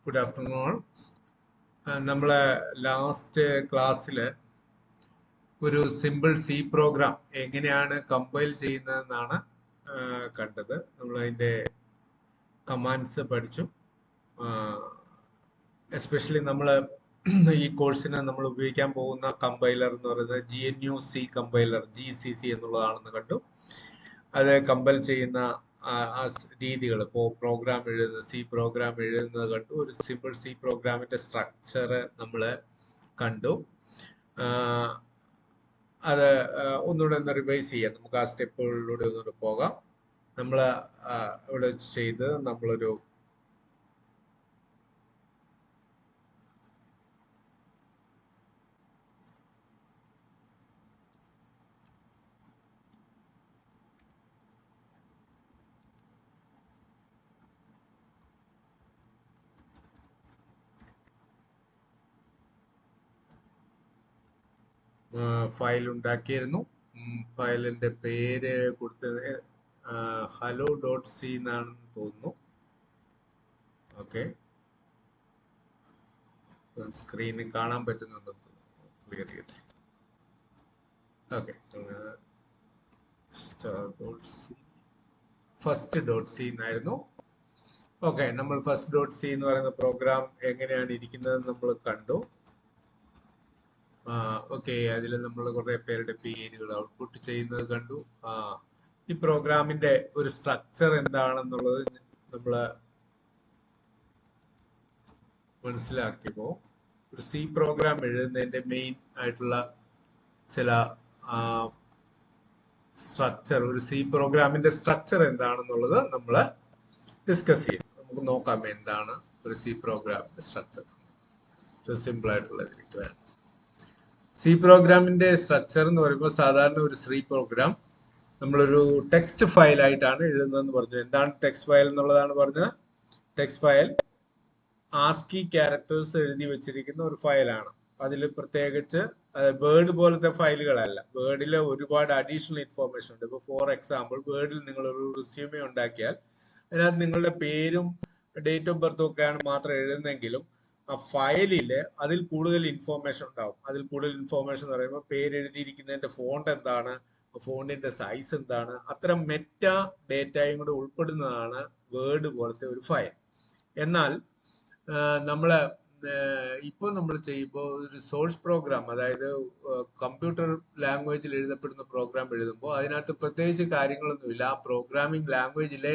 Good afternoon. നമ്മളെ last ക്ലാസ്സിൽ ഒരു സിമ്പിൾ സി പ്രോഗ്രാം എങ്ങനെയാണ് കമ്പൈൽ ചെയ്യുന്നതെന്നാണ് കണ്ടത്. നമ്മൾ അതിൻ്റെ കമാൻഡ്സ് പഠിച്ചു. എസ്പെഷ്യലി നമ്മൾ ഈ കോഴ്സിന് നമ്മൾ ഉപയോഗിക്കാൻ പോകുന്ന കമ്പൈലർ എന്ന് പറയുന്നത് GNU-C കമ്പൈലർ GCC എന്നുള്ളതാണെന്ന് കണ്ടു. അത് കമ്പൈൽ ചെയ്യുന്ന രീതികൾ, ഇപ്പോൾ പ്രോഗ്രാം എഴുതുന്നത്, സി പ്രോഗ്രാം എഴുതുന്നത് കണ്ടു. ഒരു സിമ്പിൾ സി പ്രോഗ്രാമിന്റെ സ്ട്രക്ചർ നമ്മൾ കണ്ടു. അത് ഒന്നുകൂടെ ഒന്ന് റിവൈസ് ചെയ്യാം. നമുക്ക് ആ സ്റ്റെപ്പുകളിലൂടെ ഒന്നുകൂടെ പോകാം. നമ്മൾ ഇവിടെ ചെയ്ത് നമ്മളൊരു ഫയൽ ഉണ്ടാക്കിയിരുന്നു. ഫയലിന്റെ പേര് കൊടുത്തത് hello.c എന്നാണെന്ന് തോന്നുന്നു. ഓക്കെ, സ്ക്രീനിൽ കാണാൻ പറ്റുന്നുണ്ടോ? ക്ലിയർ ചെയ്യട്ടെ. ഓക്കെ, first.c എന്നായിരുന്നു. ഓക്കെ, നമ്മൾ first.c എന്ന് പറയുന്ന പ്രോഗ്രാം എങ്ങനെയാണ് ഇരിക്കുന്നത് നമ്മൾ കണ്ടു. ഓക്കെ, അതിൽ നമ്മൾ കുറെ പേരുടെ പേരുകൾ ഔട്ട്പുട്ട് ചെയ്യുന്നത് കണ്ടു. ഈ പ്രോഗ്രാമിന്റെ ഒരു സ്ട്രക്ചർ എന്താണെന്നുള്ളത് നമ്മൾ മനസ്സിലാക്കിയപ്പോൾ ഒരു സി പ്രോഗ്രാം എഴുതുന്നതിന്റെ മെയിൻ ആയിട്ടുള്ള ചില സ്ട്രക്ചർ, ഒരു സി പ്രോഗ്രാമിന്റെ സ്ട്രക്ചർ എന്താണെന്നുള്ളത് നമ്മൾ ഡിസ്കസ് ചെയ്യും. നമുക്ക് നോക്കാം എന്താണ് ഒരു സി പ്രോഗ്രാമിന്റെ സ്ട്രക്ചർ. സിമ്പിൾ ആയിട്ടുള്ള രീതിക്ക് സി പ്രോഗ്രാമിന്റെ സ്ട്രക്ചർ എന്ന് പറയുമ്പോൾ സാധാരണ ഒരു സി പ്രോഗ്രാം നമ്മളൊരു ടെക്സ്റ്റ് ഫയൽ ആയിട്ടാണ് എഴുതുന്നതെന്ന് പറഞ്ഞു. എന്താണ് ടെക്സ്റ്റ് ഫയൽ എന്നുള്ളതാണ് പറഞ്ഞത്. ടെക്സ്റ്റ് ഫയൽ ആസ്കി ക്യാരക്ടേഴ്സ് എഴുതി വെച്ചിരിക്കുന്ന ഒരു ഫയലാണ്. അതിൽ പ്രത്യേകിച്ച് വേർഡ് പോലത്തെ ഫയലുകളല്ല. വേർഡിൽ ഒരുപാട് അഡീഷണൽ ഇൻഫോർമേഷൻ ഉണ്ട്. ഇപ്പോൾ ഫോർ എക്സാമ്പിൾ, വേർഡിൽ നിങ്ങൾ ഒരു റിസ്യൂമേ ഉണ്ടാക്കിയാൽ അതിനകത്ത് നിങ്ങളുടെ പേരും ഡേറ്റ് ഓഫ് ബർത്തും ഒക്കെയാണ് മാത്രം എഴുതുന്നെങ്കിലും ആ ഫയലില് അതിൽ കൂടുതൽ ഇൻഫോർമേഷൻ ഉണ്ടാവും. അതിൽ കൂടുതൽ ഇൻഫോർമേഷൻ എന്ന് പറയുമ്പോൾ പേര് എഴുതിയിരിക്കുന്നതിന്റെ ഫോണ്ട് എന്താണ്, ഫോണ്ടിന്റെ സൈസ് എന്താണ്, അത്തരം മെറ്റ ഡേറ്റയും കൂടെ ഉൾപ്പെടുന്നതാണ് വേർഡ് പോലത്തെ ഒരു ഫയൽ. എന്നാൽ നമ്മള് ഇപ്പോൾ നമ്മൾ ചെയ്യുമ്പോൾ ഒരു സോഴ്സ് പ്രോഗ്രാം, അതായത് കമ്പ്യൂട്ടർ ലാംഗ്വേജിൽ എഴുതപ്പെടുന്ന പ്രോഗ്രാം എഴുതുമ്പോൾ അതിനകത്ത് പ്രത്യേകിച്ച് കാര്യങ്ങളൊന്നുമില്ല. ആ പ്രോഗ്രാമിംഗ് ലാംഗ്വേജിലെ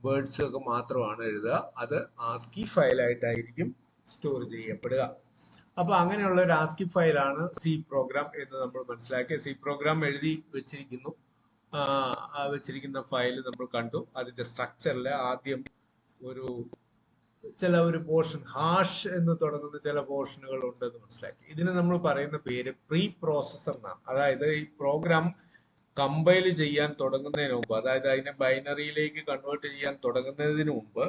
വേർഡ്സ് ഒക്കെ മാത്രമാണ് എഴുതുക. അത് ആസ്കി ഫയലായിട്ടായിരിക്കും സ്റ്റോർ ചെയ്യപ്പെടുക. അപ്പൊ അങ്ങനെയുള്ള ഒരു ആസ്കി ഫയലാണ് സി പ്രോഗ്രാം എന്ന് നമ്മൾ മനസ്സിലാക്കി. സി പ്രോഗ്രാം എഴുതി വെച്ചിരിക്കുന്ന ഫയൽ നമ്മൾ കണ്ടു. അതിന്റെ സ്ട്രക്ചറിൽ ആദ്യം ഒരു പോർഷൻ ഹാഷ് എന്ന് തുടങ്ങുന്ന ചില പോർഷനുകൾ ഉണ്ടെന്ന് മനസ്സിലാക്കി. ഇതിന് നമ്മൾ പറയുന്ന പേര് പ്രീ പ്രോസസർ എന്നാണ്. അതായത് ഈ പ്രോഗ്രാം കമ്പൈൽ ചെയ്യാൻ തുടങ്ങുന്നതിന് മുമ്പ്, അതായത് അതിനെ ബൈനറിയിലേക്ക് കൺവേർട്ട് ചെയ്യാൻ തുടങ്ങുന്നതിന് മുമ്പ്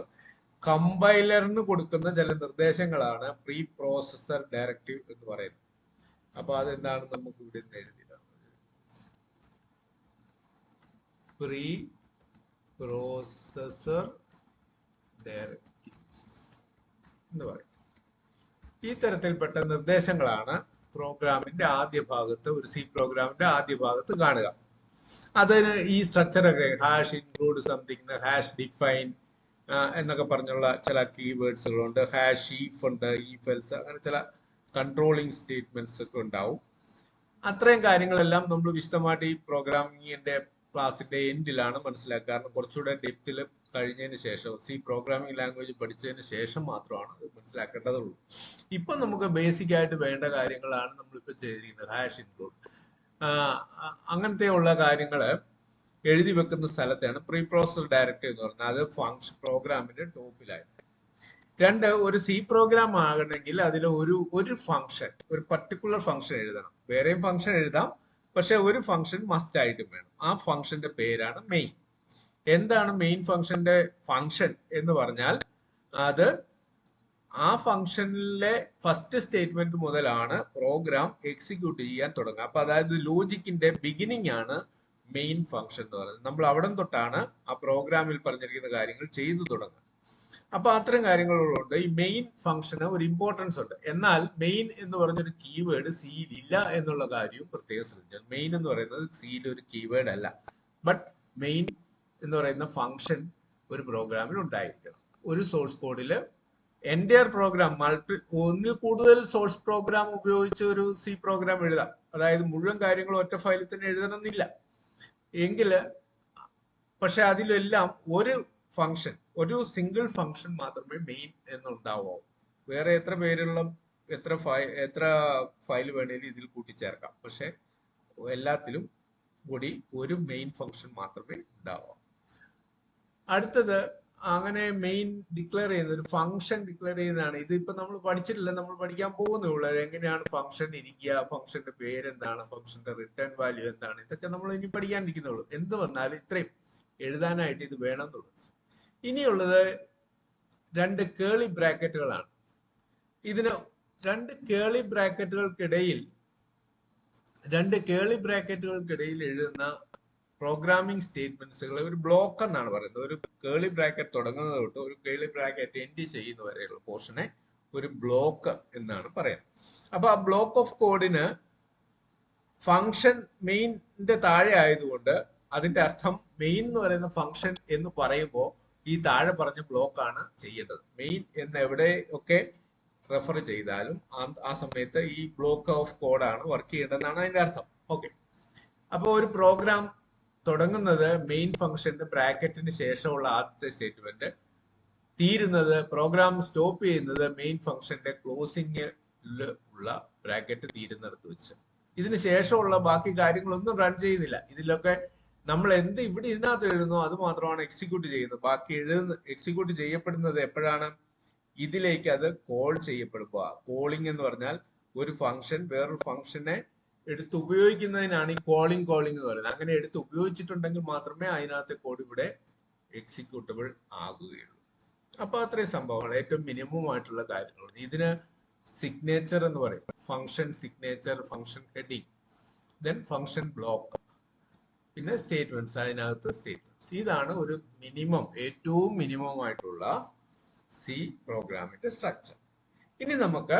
കമ്പൈലറിന് കൊടുക്കുന്ന ചില നിർദ്ദേശങ്ങളാണ് പ്രീ പ്രോസസർ ഡയറക്റ്റീവ് എന്ന് പറയുന്നത്. അപ്പൊ അതെന്താണ് നമുക്ക് ഇവിടെ നിന്ന് എഴുതിയിട്ടാണ് പ്രീ പ്രോസസർ ഡയറക്റ്റീവ്സ് എന്ന് പറയും. ഈ തരത്തിൽപ്പെട്ട നിർദ്ദേശങ്ങളാണ് പ്രോഗ്രാമിന്റെ ആദ്യ ഭാഗത്ത്, ഒരു സി പ്രോഗ്രാമിന്റെ ആദ്യ ഭാഗത്ത് കാണുക. അതിന് ഈ സ്ട്രക്ചറൊക്കെ hash include something, hash define എന്നൊക്കെ പറഞ്ഞുള്ള ചില കീവേഡ്സുകളുണ്ട്. ഹാഷ് ഈഫ് ഉണ്ട്, ഈഫ് എൽസ്, അങ്ങനെ ചില കൺട്രോളിങ് സ്റ്റേറ്റ്മെന്റ്സ് ഒക്കെ ഉണ്ടാവും. അത്രയും കാര്യങ്ങളെല്ലാം നമ്മൾ വിശദമായിട്ട് ഈ പ്രോഗ്രാമിങ്ങിന്റെ ക്ലാസിന്റെ എൻഡിലാണ് മനസ്സിലാക്കുക. കാരണം കുറച്ചുകൂടെ ഡെപ്തിൽ കഴിഞ്ഞതിന് ശേഷം, സി പ്രോഗ്രാമിംഗ് ലാംഗ്വേജ് പഠിച്ചതിന് ശേഷം മാത്രമാണ് ഇത് മനസ്സിലാക്കേണ്ടതുള്ളൂ. ഇപ്പൊ നമുക്ക് ബേസിക് ആയിട്ട് വേണ്ട കാര്യങ്ങളാണ് നമ്മളിപ്പോൾ ചെയ്തിരിക്കുന്നത്. ഹാഷ് ഇൻക്ലൂഡ് അങ്ങനത്തെ ഉള്ള കാര്യങ്ങള് എഴുതി വെക്കുന്ന സ്ഥലത്താണ് പ്രീ പ്രോസസർ ഡയറക്റ്റീവ് എന്ന് പറഞ്ഞാൽ. അത് ഫംഗ്ഷൻ പ്രോഗ്രാമിന്റെ ടോപ്പിലായിട്ട്. രണ്ട്, ഒരു സി പ്രോഗ്രാം ആകണമെങ്കിൽ അതിൽ ഒരു ഫംഗ്ഷൻ, ഒരു പർട്ടിക്കുലർ ഫംഗ്ഷൻ എഴുതണം. വേറെയും ഫംഗ്ഷൻ എഴുതാം, പക്ഷെ ഒരു ഫംഗ്ഷൻ മസ്റ്റ് ആയിട്ടും വേണം. ആ ഫംഗ്ഷന്റെ പേരാണ് മെയിൻ. എന്താണ് മെയിൻ ഫംഗ്ഷന്റെ ഫംഗ്ഷൻ എന്ന് പറഞ്ഞാൽ അത് ആ ഫംഗ്ഷനിലെ ഫസ്റ്റ് സ്റ്റേറ്റ്മെന്റ് മുതലാണ് പ്രോഗ്രാം എക്സിക്യൂട്ട് ചെയ്യാൻ തുടങ്ങുക. അപ്പൊ അതായത് ലോജിക്കിന്റെ ബിഗിനിങ് ആണ് മെയിൻ ഫംഗ്ഷൻ എന്ന് പറയുന്നത്. നമ്മൾ അവിടെ തൊട്ടാണ് ആ പ്രോഗ്രാമിൽ പറഞ്ഞിരിക്കുന്ന കാര്യങ്ങൾ ചെയ്തു തുടങ്ങുക. അപ്പൊ അത്തരം കാര്യങ്ങളുള്ളതുകൊണ്ട് ഈ മെയിൻ ഫംഗ്ഷന് ഒരു ഇമ്പോർട്ടൻസ് ഉണ്ട്. എന്നാൽ മെയിൻ എന്ന് പറഞ്ഞൊരു കീവേഡ് സിയിൽ ഇല്ല എന്നുള്ള കാര്യവും പ്രത്യേകം ശ്രദ്ധിക്കണം. മെയിൻ എന്ന് പറയുന്നത് സിയിൽ ഒരു കീവേഡ് അല്ല. ബട്ട് മെയിൻ എന്ന് പറയുന്ന ഫംഗ്ഷൻ ഒരു പ്രോഗ്രാമിൽ ഉണ്ടായിരിക്കണം. ഒരു സോഴ്സ് കോഡിൽ എൻറ്റയർ പ്രോഗ്രാം ഒന്നിൽ കൂടുതൽ സോഴ്സ് പ്രോഗ്രാം ഉപയോഗിച്ച് ഒരു സി പ്രോഗ്രാം എഴുതാം. അതായത് മുഴുവൻ കാര്യങ്ങളും ഒറ്റ ഫയലിൽ തന്നെ എഴുതണമെന്നില്ല എങ്കില്, പക്ഷെ അതിലെല്ലാം ഒരു ഫംഗ്ഷൻ, ഒരു സിംഗിൾ ഫംഗ്ഷൻ മാത്രമേ മെയിൻ എന്നുണ്ടാവൂ. വേറെ എത്ര ഫയൽ വേണേലും ഇതിൽ കൂട്ടിച്ചേർക്കാം. പക്ഷെ എല്ലാത്തിലും കൂടി ഒരു മെയിൻ ഫംഗ്ഷൻ മാത്രമേ ഉണ്ടാവൂ. അടുത്തത്, അങ്ങനെ മെയിൻ ഡിക്ലെയർ ചെയ്യുന്ന ഒരു ഫംഗ്ഷൻ ഡിക്ലെയർ ചെയ്യുന്നതാണ്. ഇതിപ്പോ നമ്മൾ പഠിച്ചിട്ടില്ല, നമ്മൾ പഠിക്കാൻ പോകുന്നേ ഉള്ളൂ. എങ്ങനെയാണ് ഫംഗ്ഷൻ ഇരിക്കുക, ഫംഗ്ഷന്റെ പേരെന്താണ്, ഫംഗ്ഷന്റെ റിട്ടേൺ വാല്യൂ എന്താണ്, ഇതൊക്കെ നമ്മൾ ഇനി പഠിക്കാനിരിക്കുന്നുള്ളൂ. എന്ത് വന്നാലും ഇത്രയും എഴുതാനായിട്ട് ഇത് വേണം എന്നുള്ളത്. ഇനിയുള്ളത് 2 കേളി ബ്രാക്കറ്റുകളാണ്. ഇതിന് 2 കേളി ബ്രാക്കറ്റുകൾക്കിടയിൽ എഴുതുന്ന പ്രോഗ്രാമിംഗ് സ്റ്റേറ്റ്മെന്റ്സുകളെ ഒരു ബ്ലോക്ക് എന്നാണ് പറയുന്നത്. ഒരു കേളി ബ്രാക്കറ്റ് തുടങ്ങുന്നത് തൊട്ട് ഒരു കേളി ബ്രാക്കറ്റ് എൻഡ് ചെയ്യുന്ന വരെയുള്ള പോർഷനെ ഒരു ബ്ലോക്ക് എന്നാണ് പറയുന്നത്. അപ്പൊ ആ ബ്ലോക്ക് ഓഫ് കോഡിന് ഫംഗ്ഷൻ മെയിൻ്റെ താഴെ ആയതുകൊണ്ട് അതിന്റെ അർത്ഥം മെയിൻ എന്ന് പറയുന്ന ഫംഗ്ഷൻ എന്ന് പറയുമ്പോൾ ഈ താഴെ പറഞ്ഞ ബ്ലോക്കാണ് ചെയ്യേണ്ടത്. മെയിൻ എന്ന് എവിടെയൊക്കെ റെഫർ ചെയ്താലും ആ സമയത്ത് ഈ ബ്ലോക്ക് ഓഫ് കോഡാണ് വർക്ക് ചെയ്യേണ്ടതെന്നാണ് അതിന്റെ അർത്ഥം. ഓക്കെ, അപ്പോൾ ഒരു പ്രോഗ്രാം തുടങ്ങുന്നത് മെയിൻ ഫംഗ്ഷന്റെ ബ്രാക്കറ്റിന് ശേഷമുള്ള ആദ്യത്തെ സ്റ്റേറ്റ്മെന്റ്, തീരുന്നത്, പ്രോഗ്രാം സ്റ്റോപ്പ് ചെയ്യുന്നത് മെയിൻ ഫംഗ്ഷന്റെ ക്ലോസിംഗിൽ ഉള്ള ബ്രാക്കറ്റ് തീരുന്നിടത്ത് വെച്ച്. ഇതിന് ശേഷമുള്ള ബാക്കി കാര്യങ്ങളൊന്നും റൺ ചെയ്യുന്നില്ല. ഇതിലൊക്കെ നമ്മൾ എന്ത് ഇവിടെ ഇതിനകത്ത് എഴുതുന്നോ അത് മാത്രമാണ് എക്സിക്യൂട്ട് ചെയ്യുന്നത്. ബാക്കി എക്സിക്യൂട്ട് ചെയ്യപ്പെടുന്നത് എപ്പോഴാണ്? ഇതിലേക്ക് അത് കോൾ ചെയ്യപ്പെടുമ്പോൾ. കോളിംഗ് എന്ന് പറഞ്ഞാൽ ഒരു ഫംഗ്ഷൻ വേറൊരു ഫംഗ്ഷനെ എടുത്ത് ഉപയോഗിക്കുന്നതിനാണ് ഈ കോളിംഗ് എന്ന് പറയുന്നത്. അങ്ങനെ എടുത്ത് ഉപയോഗിച്ചിട്ടുണ്ടെങ്കിൽ മാത്രമേ അതിനകത്തെ കോഡ് ഇവിടെ എക്സിക്യൂട്ടബിൾ ആകുകയുള്ളൂ. അപ്പൊ അത്രയും സംഭവങ്ങൾ, ഏറ്റവും മിനിമം ആയിട്ടുള്ള കാര്യങ്ങളുണ്ട്. ഇതിന് സിഗ്നേച്ചർ എന്ന് പറയും. Function signature, function heading, then function block, പിന്നെ സ്റ്റേറ്റ്മെന്റ്സ്, അതിനകത്ത് സ്റ്റേറ്റ്മെന്റ്സ്. ഇതാണ് ഒരു മിനിമം, ഏറ്റവും മിനിമം ആയിട്ടുള്ള സി പ്രോഗ്രാമിന്റെ സ്ട്രക്ചർ. ഇനി നമുക്ക്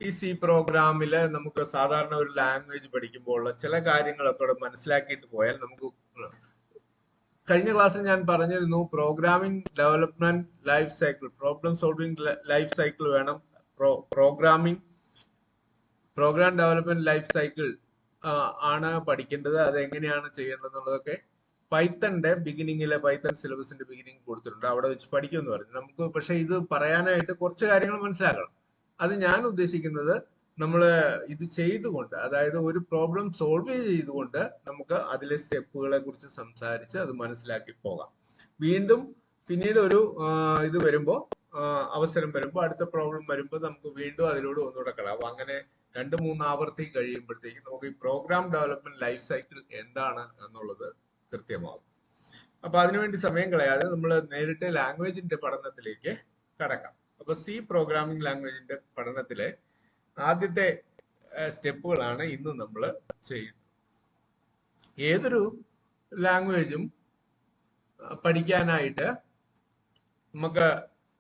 ഈ സി പ്രോഗ്രാമില് നമുക്ക് സാധാരണ ഒരു ലാംഗ്വേജ് പഠിക്കുമ്പോൾ ചില കാര്യങ്ങളൊക്കെ മനസ്സിലാക്കിയിട്ട് പോയാൽ നമുക്ക്, കഴിഞ്ഞ ക്ലാസ്സിൽ ഞാൻ പറഞ്ഞിരുന്നു programming development life cycle, problem solving life cycle വേണം. പ്രോഗ്രാം ഡെവലപ്മെന്റ് ലൈഫ് സൈക്കിൾ ആണ് പഠിക്കേണ്ടത്. അത് എങ്ങനെയാണ് ചെയ്യേണ്ടത് എന്നുള്ളതൊക്കെ പൈത്തന്റെ ബിഗിനിങ്ങിലെ, പൈത്തൺ സിലബസിന്റെ ബിഗിനിങ് കൊടുത്തിട്ടുണ്ട്, അവിടെ വെച്ച് പഠിക്കുമെന്ന് പറഞ്ഞു നമുക്ക്. പക്ഷെ ഇത് പറയാനായിട്ട് കുറച്ച് കാര്യങ്ങൾ മനസ്സിലാക്കണം. അത് ഞാൻ ഉദ്ദേശിക്കുന്നത് നമ്മൾ ഇത് ചെയ്തുകൊണ്ട്, അതായത് ഒരു പ്രോബ്ലം സോൾവ് ചെയ്തുകൊണ്ട് നമുക്ക് അതിലെ സ്റ്റെപ്പുകളെ കുറിച്ച് സംസാരിച്ച് അത് മനസ്സിലാക്കി പോകാം. വീണ്ടും പിന്നീട് ഒരു ഇത് വരുമ്പോൾ, അവസരം വരുമ്പോൾ, അടുത്ത പ്രോബ്ലം വരുമ്പോൾ നമുക്ക് വീണ്ടും അതിലൂടെ ഒന്നുകൂടെ കളാം. അങ്ങനെ 2-3 ആവർത്തി കഴിയുമ്പോഴത്തേക്കും നമുക്ക് ഈ പ്രോഗ്രാം ഡെവലപ്മെന്റ് ലൈഫ് സൈക്കിൾ എന്താണ് എന്നുള്ളത് കൃത്യമാകും. അപ്പൊ അതിനുവേണ്ടി സമയം കളയാതെ നമ്മൾ നേരിട്ട് ലാംഗ്വേജിന്റെ പഠനത്തിലേക്ക് കടക്കാം. അപ്പൊ സി പ്രോഗ്രാമിംഗ് ലാംഗ്വേജിന്റെ പഠനത്തിലെ ആദ്യത്തെ സ്റ്റെപ്പുകളാണ് ഇന്ന് നമ്മൾ ചെയ്യുന്നത്. ഏതൊരു ലാംഗ്വേജും പഠിക്കാനായിട്ട് നമുക്ക്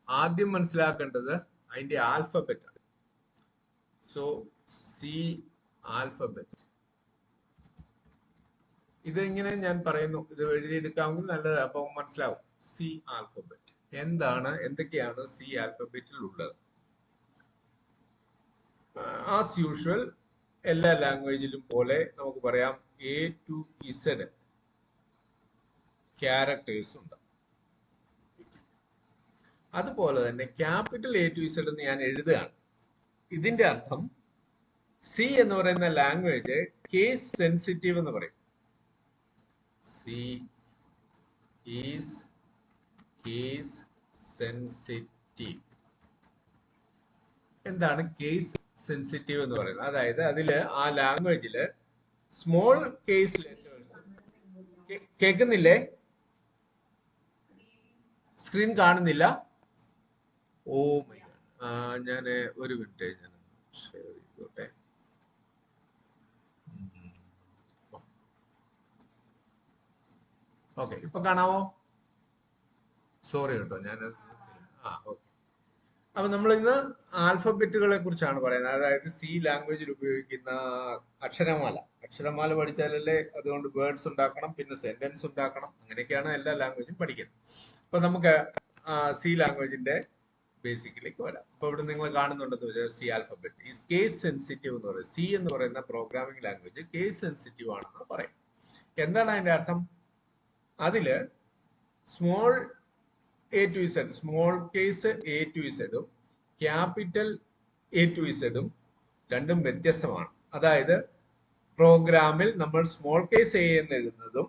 ആദ്യം മനസ്സിലാക്കേണ്ടത് അതിന്റെ ആൽഫബറ്റ് ആണ്. സോ സി ആൽഫബറ്റ്, ഇത് ഇങ്ങനെ ഞാൻ പറയുന്നു, ഇത് എഴുതിയെടുക്കാമെങ്കിൽ നല്ലത്, അപ്പൊ മനസ്സിലാവും. സി ആൽഫബറ്റ് എന്തൊക്കെയാണ് സി ആൽഫബറ്റിൽ ഉള്ളത്. ആസ് യൂഷ്വൽ എല്ലാ ലാംഗ്വേജിലും പോലെ നമുക്ക് പറയാം A to Z ക്യാരക്ടേഴ്സ് ഉണ്ട്. അതുപോലെ തന്നെ ക്യാപിറ്റൽ A to Z എന്ന് ഞാൻ എഴുതുകയാണ്. ഇതിന്റെ അർത്ഥം സി എന്ന് പറയുന്ന ലാംഗ്വേജ് കേസ് സെൻസിറ്റീവ് എന്ന് പറയും. C is case sensitive. എന്താണ് കേസ് സെൻസിറ്റീവ് എന്ന് പറയുന്നത്? അതായത് അതില് ആ ലാംഗ്വേജില് സ്മോൾ കേസ് ലെറ്റേഴ്സ്, കേൾക്കുന്നില്ലേ? സ്ക്രീൻ കാണുന്നില്ല? ഓ മൈ ഗോഡ്, ഞാൻ ഒരു മിനിറ്റ് ഞാൻ ഷെയർ ചെയ്തോട്ടെ. ഓക്കെ, ഇപ്പൊ കാണാമോ? സോറി കേട്ടോ, ഞാൻ ഓക്കെ. അപ്പൊ നമ്മൾ ഇന്ന് ആൽഫബറ്റുകളെ കുറിച്ചാണ് പറയുന്നത്. അതായത് സി ലാംഗ്വേജിൽ ഉപയോഗിക്കുന്ന അക്ഷരമാല പഠിച്ചാലല്ലേ അതുകൊണ്ട് വേർഡ്സ് ഉണ്ടാക്കണം, പിന്നെ സെന്റൻസ് ഉണ്ടാക്കണം, അങ്ങനെയൊക്കെയാണ് എല്ലാ ലാംഗ്വേജും പഠിക്കുന്നത്. അപ്പൊ നമുക്ക് സി ലാംഗ്വേജിന്റെ ബേസിക്കിലേക്ക് വരാം. അപ്പൊ ഇവിടെ നിങ്ങൾ കാണുന്നുണ്ടെന്ന് C alphabet is case sensitive എന്ന് പറയുന്നത്. സി എന്ന് പറയുന്ന പ്രോഗ്രാമിംഗ് ലാംഗ്വേജ് കേസ് സെൻസിറ്റീവ് ആണെന്ന് പറയും. എന്താണ് അതിന്റെ അർത്ഥം? അതില് small A to Z, small case A to ഇസഡും ക്യാപിറ്റൽ എ ടു ഇസഡും രണ്ടും വ്യത്യസ്തമാണ്. അതായത് പ്രോഗ്രാമിൽ നമ്മൾ സ്മോൾ കേസ് എ എന്ന് എഴുതുന്നതും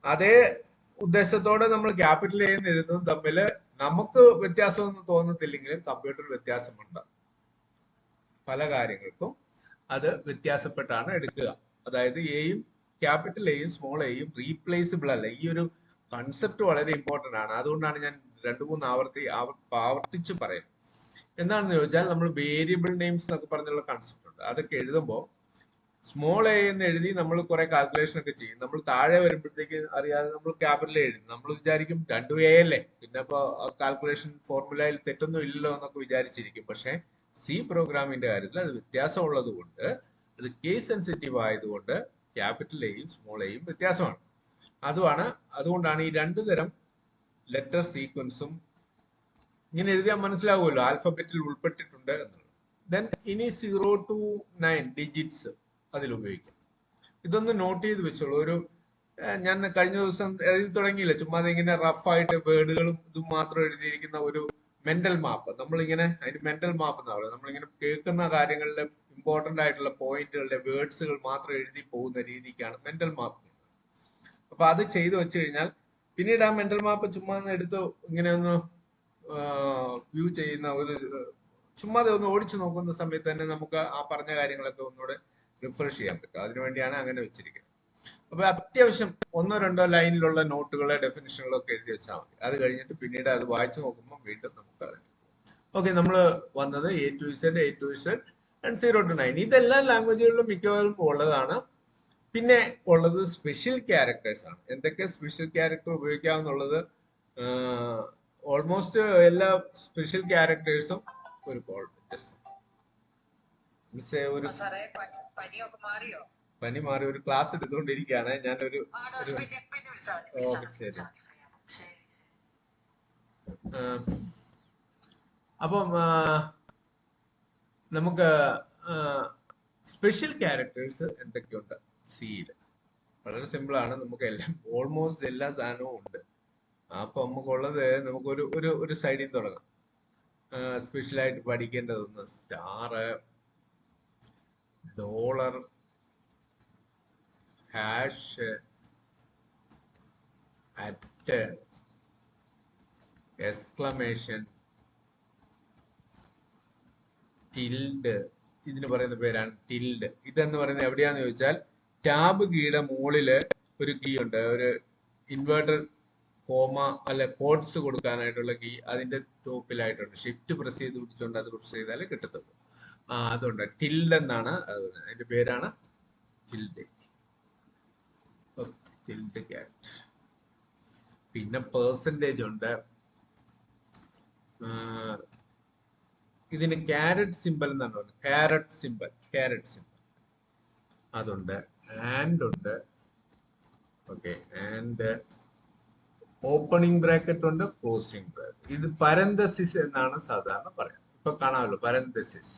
അതേ ഉദ്ദേശത്തോടെ നമ്മൾ ക്യാപിറ്റൽ എ എന്ന് എഴുതുന്നതും തമ്മിൽ നമുക്ക് വ്യത്യാസമൊന്നും തോന്നത്തില്ലെങ്കിലും കമ്പ്യൂട്ടർ വ്യത്യാസമുണ്ട്. പല കാര്യങ്ങൾക്കും അത് വ്യത്യാസപ്പെട്ടാണ് എടുക്കുക. അതായത് എയും ക്യാപിറ്റൽ എയും സ്മോൾ എയും റീപ്ലേസിബിൾ അല്ല. ഈ ഒരു കൺസെപ്റ്റ് വളരെ ഇമ്പോർട്ടന്റ് ആണ്. അതുകൊണ്ടാണ് ഞാൻ 2-3 ആവർത്തിച്ച് പറയുന്നത്. എന്താണെന്ന് ചോദിച്ചാൽ നമ്മൾ വേരിയബിൾ നെയിംസ് എന്നൊക്കെ പറഞ്ഞുള്ള കൺസെപ്റ്റ് ഉണ്ട്. അതൊക്കെ എഴുതുമ്പോൾ സ്മോൾ എ എന്ന് എഴുതി നമ്മൾ കുറെ കാൽക്കുലേഷൻ ഒക്കെ ചെയ്യും. നമ്മൾ താഴെ വരുമ്പോഴത്തേക്ക് അറിയാതെ നമ്മൾ ക്യാപിറ്റൽ എഴുതും. നമ്മൾ വിചാരിക്കും 2A അല്ലേ, പിന്നെ ഇപ്പൊ കാൽക്കുലേഷൻ ഫോർമുലയിൽ തെറ്റൊന്നും ഇല്ലല്ലോ എന്നൊക്കെ വിചാരിച്ചിരിക്കും. പക്ഷെ സി പ്രോഗ്രാമിന്റെ കാര്യത്തിൽ അത് വ്യത്യാസമുള്ളത് കൊണ്ട്, അത് കേസ് സെൻസിറ്റീവ് ആയതുകൊണ്ട് ക്യാപിറ്റൽ എയും സ്മോൾ എയും വ്യത്യാസമാണ്. അതുകൊണ്ടാണ് ഈ 2 തരം ലെറ്റർ സീക്വൻസും ഇങ്ങനെ എഴുതിയാൽ മനസ്സിലാവുമല്ലോ ആൽഫബറ്റിൽ ഉൾപ്പെട്ടിട്ടുണ്ട് എന്നുള്ളത്. ദെൻ ഇനി 0 to 9 ഡിജിറ്റ്സ് അതിൽ ഉപയോഗിക്കും. ഇതൊന്ന് നോട്ട് ചെയ്ത് വെച്ചോളൂ. ഞാൻ കഴിഞ്ഞ ദിവസം എഴുതി തുടങ്ങിയില്ല, ചുമ്മാ ഇങ്ങനെ റഫായിട്ട് വേർഡുകളും ഇതും മാത്രം എഴുതിയിരിക്കുന്ന ഒരു മെന്റൽ മാപ്പ്. നമ്മളിങ്ങനെ അതിന് മെന്റൽ മാപ്പ് എന്നാ പറയുന്നത്. നമ്മളിങ്ങനെ കേൾക്കുന്ന കാര്യങ്ങളിലെ ഇമ്പോർട്ടന്റ് ആയിട്ടുള്ള പോയിന്റുകളുടെ വേർഡ്സുകൾ മാത്രം എഴുതി പോകുന്ന രീതിക്കാണ് മെന്റൽ മാപ്പ്. അപ്പൊ അത് ചെയ്തു വെച്ച് കഴിഞ്ഞാൽ പിന്നീട് ആ മെന്റൽ മാപ്പ് ചുമ്മാ എടുത്ത് ഇങ്ങനെ ഒന്ന് വ്യൂ ചെയ്യുന്ന ചുമ്മാതെ ഒന്ന് ഓടിച്ചു നോക്കുന്ന സമയത്ത് തന്നെ നമുക്ക് ആ പറഞ്ഞ കാര്യങ്ങളൊക്കെ ഒന്നുകൂടെ റിഫ്രഷ് ചെയ്യാൻ പറ്റും. അതിനുവേണ്ടിയാണ് അങ്ങനെ വെച്ചിരിക്കുന്നത്. അപ്പൊ അത്യാവശ്യം 1-2 ലൈനിലുള്ള നോട്ടുകളെ ഡെഫിനിഷനുകളൊക്കെ എഴുതി വെച്ചാൽ മതി. അത് കഴിഞ്ഞിട്ട് പിന്നീട് അത് വായിച്ചു നോക്കുമ്പോൾ വീണ്ടും നമുക്ക് അത് ഓക്കെ. നമ്മൾ വന്നത് A to Z and 0 to 9. ഇതെല്ലാ ലാംഗ്വേജുകളിലും മിക്കവാറും ഉള്ളതാണ്. പിന്നെ ഉള്ളത് സ്പെഷ്യൽ ക്യാരക്ടേഴ്സ് ആണ്. എന്തൊക്കെ സ്പെഷ്യൽ ക്യാരക്ടർ ഉപയോഗിക്കാമെന്നുള്ളത് ഓൾമോസ്റ്റ് എല്ലാ സ്പെഷ്യൽ ക്യാരക്ടേഴ്സും ഒരു പനി മാറി ഒരു ക്ലാസ് എടുത്തുകൊണ്ടിരിക്കുകയാണ്. ഞാനൊരു ഓക്കെ ശരി. അപ്പം നമുക്ക് സ്പെഷ്യൽ ക്യാരക്ടേഴ്സ് എന്തൊക്കെയുണ്ട് സിയിൽ? വളരെ സിമ്പിൾ ആണ്. നമുക്ക് ഓൾമോസ്റ്റ് എല്ലാ സാധനവും ഉണ്ട്. അപ്പൊ നമുക്കുള്ളത് ഒരു സൈഡിൽ തുടങ്ങാം. സ്പെഷ്യലായിട്ട് പഠിക്കേണ്ടതൊന്ന് star, dollar, hash, at, exclamation, tilde. ഇതിന് പറയുന്ന പേരാണ് ടിൽഡ്. ഇതെന്ന് പറയുന്നത് എവിടെയാന്ന് ചോദിച്ചാൽ ടാബ് കീയുടെ മുകളില് ഒരു കീ ഉണ്ട്, ഒരു ഇൻവേർട്ടർ കോമ അല്ല കോഡ്സ് കൊടുക്കാനായിട്ടുള്ള കീ അതിന്റെ ടോപ്പിലായിട്ടുണ്ട്. ഷിഫ്റ്റ് പ്രസ് ചെയ്ത് പിടിച്ചുകൊണ്ട് അത് പ്രസ് ചെയ്താലേ കിട്ടത്തുള്ളൂ. അതുണ്ട്. ടിൽഡ് എന്നാണ് അതിന്റെ പേരാണ് ടിൽഡ്. Tilde cat. പിന്നെ പെർസെന്റേജ് ഉണ്ട്. ഇതിന് ക്യാരറ്റ് സിമ്പൽ എന്നാണ് പറയുന്നത്. ക്യാരറ്റ് സിമ്പൽ അതുണ്ട്. ആൻഡ് ഉണ്ട്. ഓക്കെ. ആൻഡ് ഓപ്പണിംഗ് ബ്രാക്കറ്റ് ഉണ്ട്, ക്ലോസിംഗ് ബ്രാക്കറ്റ്. ഇത് പരന്തസിസ് എന്നാണ് സാധാരണ പറയുന്നത്. ഇപ്പൊ കാണാമല്ലോ പരന്തസിസ്.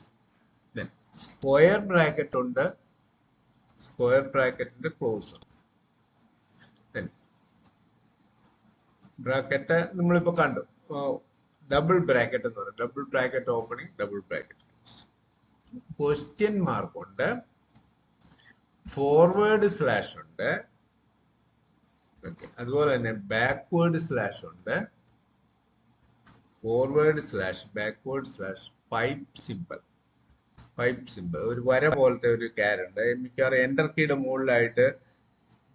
സ്ക്വയർ ബ്രാക്കറ്റ് ഉണ്ട്. സ്ക്വയർ ബ്രാക്കറ്റിന്റെ ക്ലോസ് ഉണ്ട്. ബ്രാക്കറ്റ് നമ്മളിപ്പോ കണ്ടു. ഡബിൾ ബ്രാക്കറ്റ് എന്ന് പറയും. Double bracket opening, double bracket close. Question mark ഉണ്ട്. ഫോർവേഡ് സ്ലാഷ് ഉണ്ട്. അതുപോലെ തന്നെ ബാക്ക്വേർഡ് സ്ലാഷ് ഉണ്ട്. Forward slash, backward slash, pipe simple. ഒരു വര പോലത്തെ ഒരു ക്യാരക്ടർ. മിക്കവാറും എന്റർ കീയുടെ മുകളിലായിട്ട്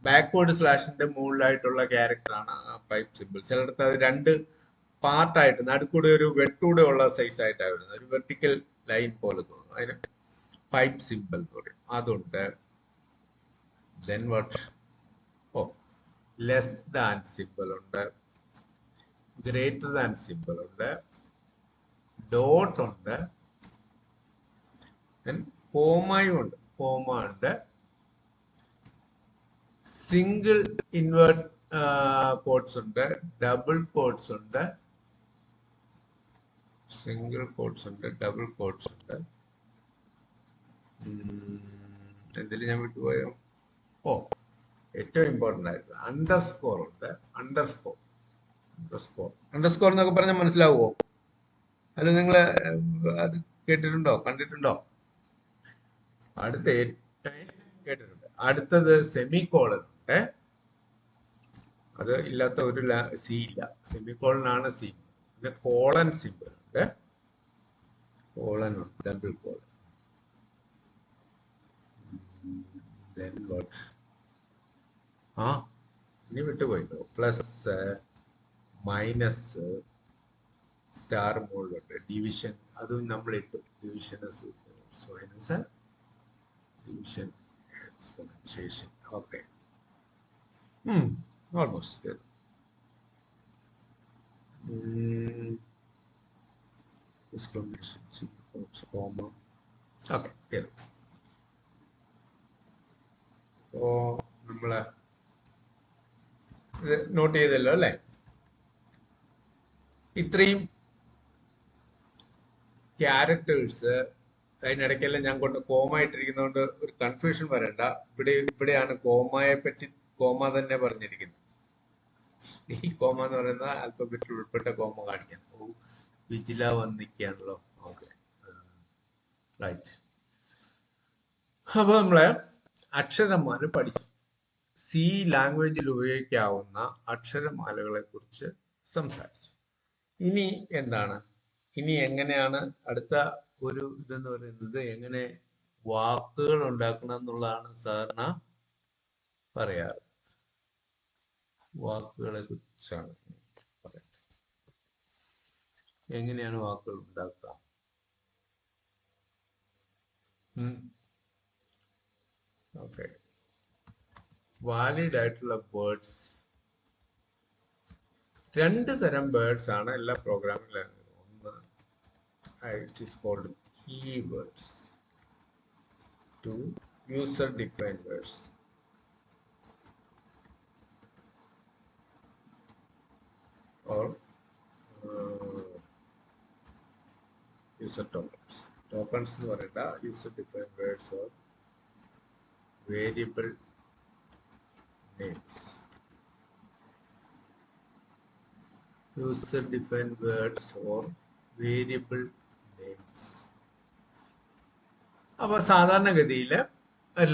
ബാക്ക്വേർഡ് സ്ലാഷിന്റെ മുകളിലായിട്ടുള്ള ക്യാരക്ടറാണ് പൈപ്പ് സിമ്പിൾ. ചിലടത്ത് അത് 2 പാർട്ടായിട്ട് നടുക്കൂടെ ഒരു വെട്ടൂടെ ഉള്ള സൈസ് ആയിട്ടാണ് വരുന്നത്. ഒരു വെർട്ടിക്കൽ ലൈൻ പോലെ തോന്നുന്നു. അതിന് പൈപ്പ് സിമ്പിൾ എന്ന് പറയും. അതുണ്ട്. Then what? Less than simple ഉണ്ട്. ഗ്രേറ്റർ ദാൻ സിമ്പിൾ ഉണ്ട്. ഡോട്ട് ഉണ്ട്, കോമയും ഉണ്ട്. കോമ ഉണ്ട്, സിംഗിൾ ഇൻവേർട്ട് കോട്ട്സ് ഉണ്ട്, ഡബിൾ കോട്ട്സ് ഉണ്ട്, സിംഗിൾ കോട്ട്സ് ഉണ്ട്, ഡബിൾ കോട്ട്സ് ഉണ്ട്. എന്തിൽ ഞാൻ വിട്ടുപോയോ? ഓ, ഏറ്റവും ഇമ്പോർട്ടൻ്റ് ആയിട്ട് അണ്ടർസ്കോർ ഉണ്ട്. അണ്ടർസ്കോർ എന്നൊക്കെ പറഞ്ഞാൽ മനസ്സിലാവുമോ? അല്ല, നിങ്ങൾ അത് കേട്ടിട്ടുണ്ടോ, കണ്ടിട്ടുണ്ടോ? കേട്ടിട്ടുണ്ട്. അടുത്തത് സെമികോളൻ ഉണ്ട്. അത് ഇല്ലാത്ത ഒരു സി ഇല്ല. സെമികോളൻ ആണ് സി. പിന്നെ കോളൻ സിമ്പിൾ ഉണ്ട്. കോളൻ ഉണ്ട്, ഡബിൾ കോളൻ. ഇനി വിട്ടുപോയിട്ടോ. പ്ലസ്, മൈനസ്, സ്റ്റാർ മോളിലുണ്ട്. ഡിവിഷൻ അതും നമ്മൾ ഇട്ടു. Division minus division exponentiation. Okay, almost. Okay, അപ്പോ നമ്മള് നോട്ട് ചെയ്തല്ലോ അല്ലേ? ഇത്രയും ക്യാരക്ടേഴ്സ്. അതിനിടയ്ക്കെല്ലാം ഞാൻ കൊണ്ട് കോമ ഇട്ടിരിക്കുന്നതുകൊണ്ട് ഒരു കൺഫ്യൂഷൻ വരണ്ട. ഇവിടെയാണ് കോമയെ പറ്റി കോമ തന്നെ പറഞ്ഞിരിക്കുന്നത്. ഈ കോമ എന്ന് പറയുന്ന ആൽഫബറ്റിൽ ഉൾപ്പെട്ട കോമ കാണിക്കാൻ. വിജില വന്നിരിക്കുകയാണല്ലോ. Okay, right. അപ്പൊ നമ്മള് അക്ഷരമാല പഠിക്കും. സി ലാംഗ്വേജിൽ ഉപയോഗിക്കാവുന്ന അക്ഷരമാലകളെ കുറിച്ച് സംസാരിച്ചു. ഇനി എന്താണ്? ഇനി എങ്ങനെയാണ് അടുത്ത ഒരു ഇതെന്ന് പറയുന്നത്, എങ്ങനെ വാക്കുകൾ ഉണ്ടാക്കണം എന്നുള്ളതാണ് സാധാരണ പറയാറ്. വാക്കുകളെ കുറിച്ചാണ് പറയുന്നത്. എങ്ങനെയാണ് വാക്കുകൾ ഉണ്ടാക്കുക? ഓക്കെ, വാലിഡ് ആയിട്ടുള്ള വേർഡ്സ്. രണ്ട് തരം വേർഡ്സ് ആണ് എല്ലാ പ്രോഗ്രാമിലും. ഒന്ന്, it is called keywords. Two, user defined words. Or user tokens. Tokens എന്ന് പറയുന്ന user defined words or variable names. User defined words or variable names. അപ്പൊ സാധാരണഗതിയിൽ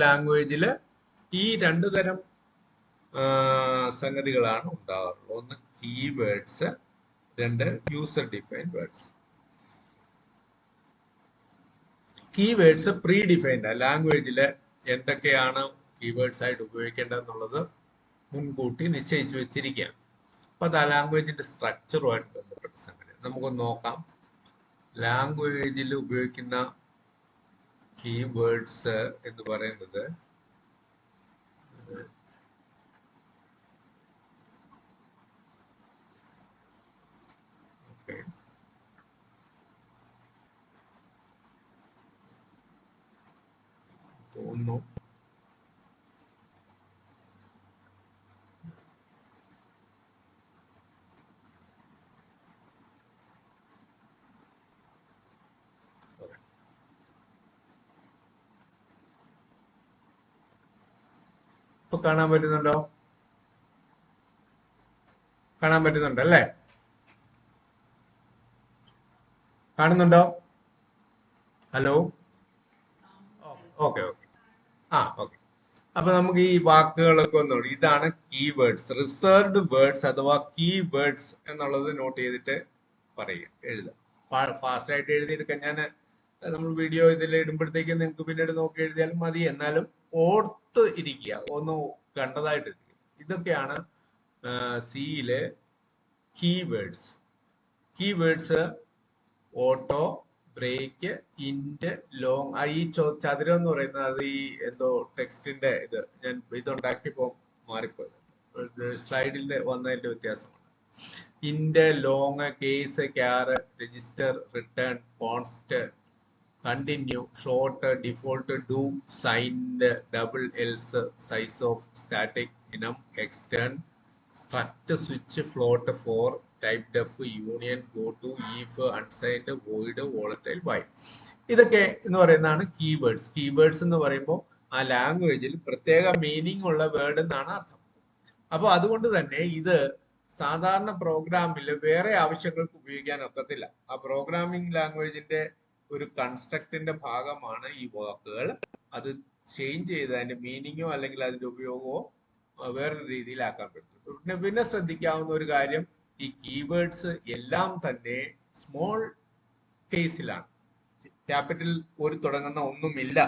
ലാംഗ്വേജില് ഈ രണ്ടു തരം സംഗതികളാണ് ഉണ്ടാകാറുള്ളത്. ഒന്ന് കീവേഡ്സ്, രണ്ട് user defined words. Keywords pre defined. ലാംഗ്വേജിൽ എന്തൊക്കെയാണ് കീവേഡ്സ് ആയിട്ട് ഉപയോഗിക്കേണ്ടതെന്നുള്ളത് മുൻകൂട്ടി നിശ്ചയിച്ചു വെച്ചിരിക്കുകയാണ്. അപ്പൊ അത് ആ ലാംഗ്വേജിന്റെ സ്ട്രക്ചറുമായിട്ട് ബന്ധപ്പെട്ട സംഗതി നമുക്കൊന്ന് നോക്കാം. ലാംഗ്വേജിൽ ഉപയോഗിക്കുന്ന കീവേഡ്സ് എന്ന് പറയുന്നത് തോന്നുന്നു ഇപ്പൊ കാണാൻ പറ്റുന്നുണ്ടോ? കാണാൻ പറ്റുന്നുണ്ട് അല്ലേ? കാണുന്നുണ്ടോ? Hello, okay okay. ഓക്കെ. അപ്പൊ നമുക്ക് ഈ വാക്കുകളൊക്കെ ഒന്ന് ഇതാണ് കീവേഡ്സ്. റിസർവ്ഡ് വേർഡ്സ് അഥവാ കീവേഡ്സ് എന്നുള്ളത് നോട്ട് ചെയ്തിട്ട് പറയുക, എഴുതുക. ഫാസ്റ്റ് ആയിട്ട് എഴുതിയെടുക്കാൻ ഞാൻ നമ്മൾ വീഡിയോ ഇതിൽ ഇടുമ്പോഴത്തേക്കും നിങ്ങൾക്ക് പിന്നീട് നോക്കി എഴുതിയാലും മതി. എന്നാലും ഓർത്ത് ഇരിക്കുക, ഒന്ന് കണ്ടതായിട്ട് ഇരിക്കുക. ഇതൊക്കെയാണ് സിയിലെ keywords. Keywords auto, break, int, long. ഈ ചതുരം എന്ന് പറയുന്നത് അത് ഈ എന്തോ ടെക്സ്റ്റിന്റെ ഇത് ഞാൻ ഇതുണ്ടാക്കിയപ്പോ മാറിപ്പോയത്, സ്ലൈഡിൽ വന്നതിന്റെ വ്യത്യാസമാണ്. Int, long, case, char, register, return, const, continue, short, default, do, signed, double, else, sizeof, static, enum, extern, struct, switch, float, for, typedef, union, goto, if, unsigned, void, volatile, while. ഇതൊക്കെ എന്ന് പറയുന്നതാണ് keywords. Keywords എന്ന് പറയുമ്പോൾ ആ ലാംഗ്വേജിൽ പ്രത്യേക meaning ഉള്ള word എന്നാണ് അർത്ഥം. അപ്പോൾ അതുകൊണ്ട് തന്നെ ഇത് സാധാരണ പ്രോഗ്രാമിൽ വേറെ ആവശ്യങ്ങൾക്ക് ഉപയോഗിക്കാൻ ഒക്കത്തില്ല. ആ പ്രോഗ്രാമിംഗ് ലാംഗ്വേജിന്റെ ഒരു കൺസ്ട്രക്റ്റിന്റെ ഭാഗമാണ് ഈ വാക്കുകൾ. അത് ചേഞ്ച് ചെയ്ത് അതിന്റെ മീനിങ്ങോ അല്ലെങ്കിൽ അതിന്റെ ഉപയോഗമോ വേറൊരു രീതിയിലാക്കാൻ പറ്റും. പിന്നെ ശ്രദ്ധിക്കാവുന്ന ഒരു കാര്യം, ഈ കീവേഡ്സ് എല്ലാം തന്നെ സ്മോൾ കേസിലാണ്. ക്യാപിറ്റൽ ഒരു തുടങ്ങുന്ന ഒന്നുമില്ല.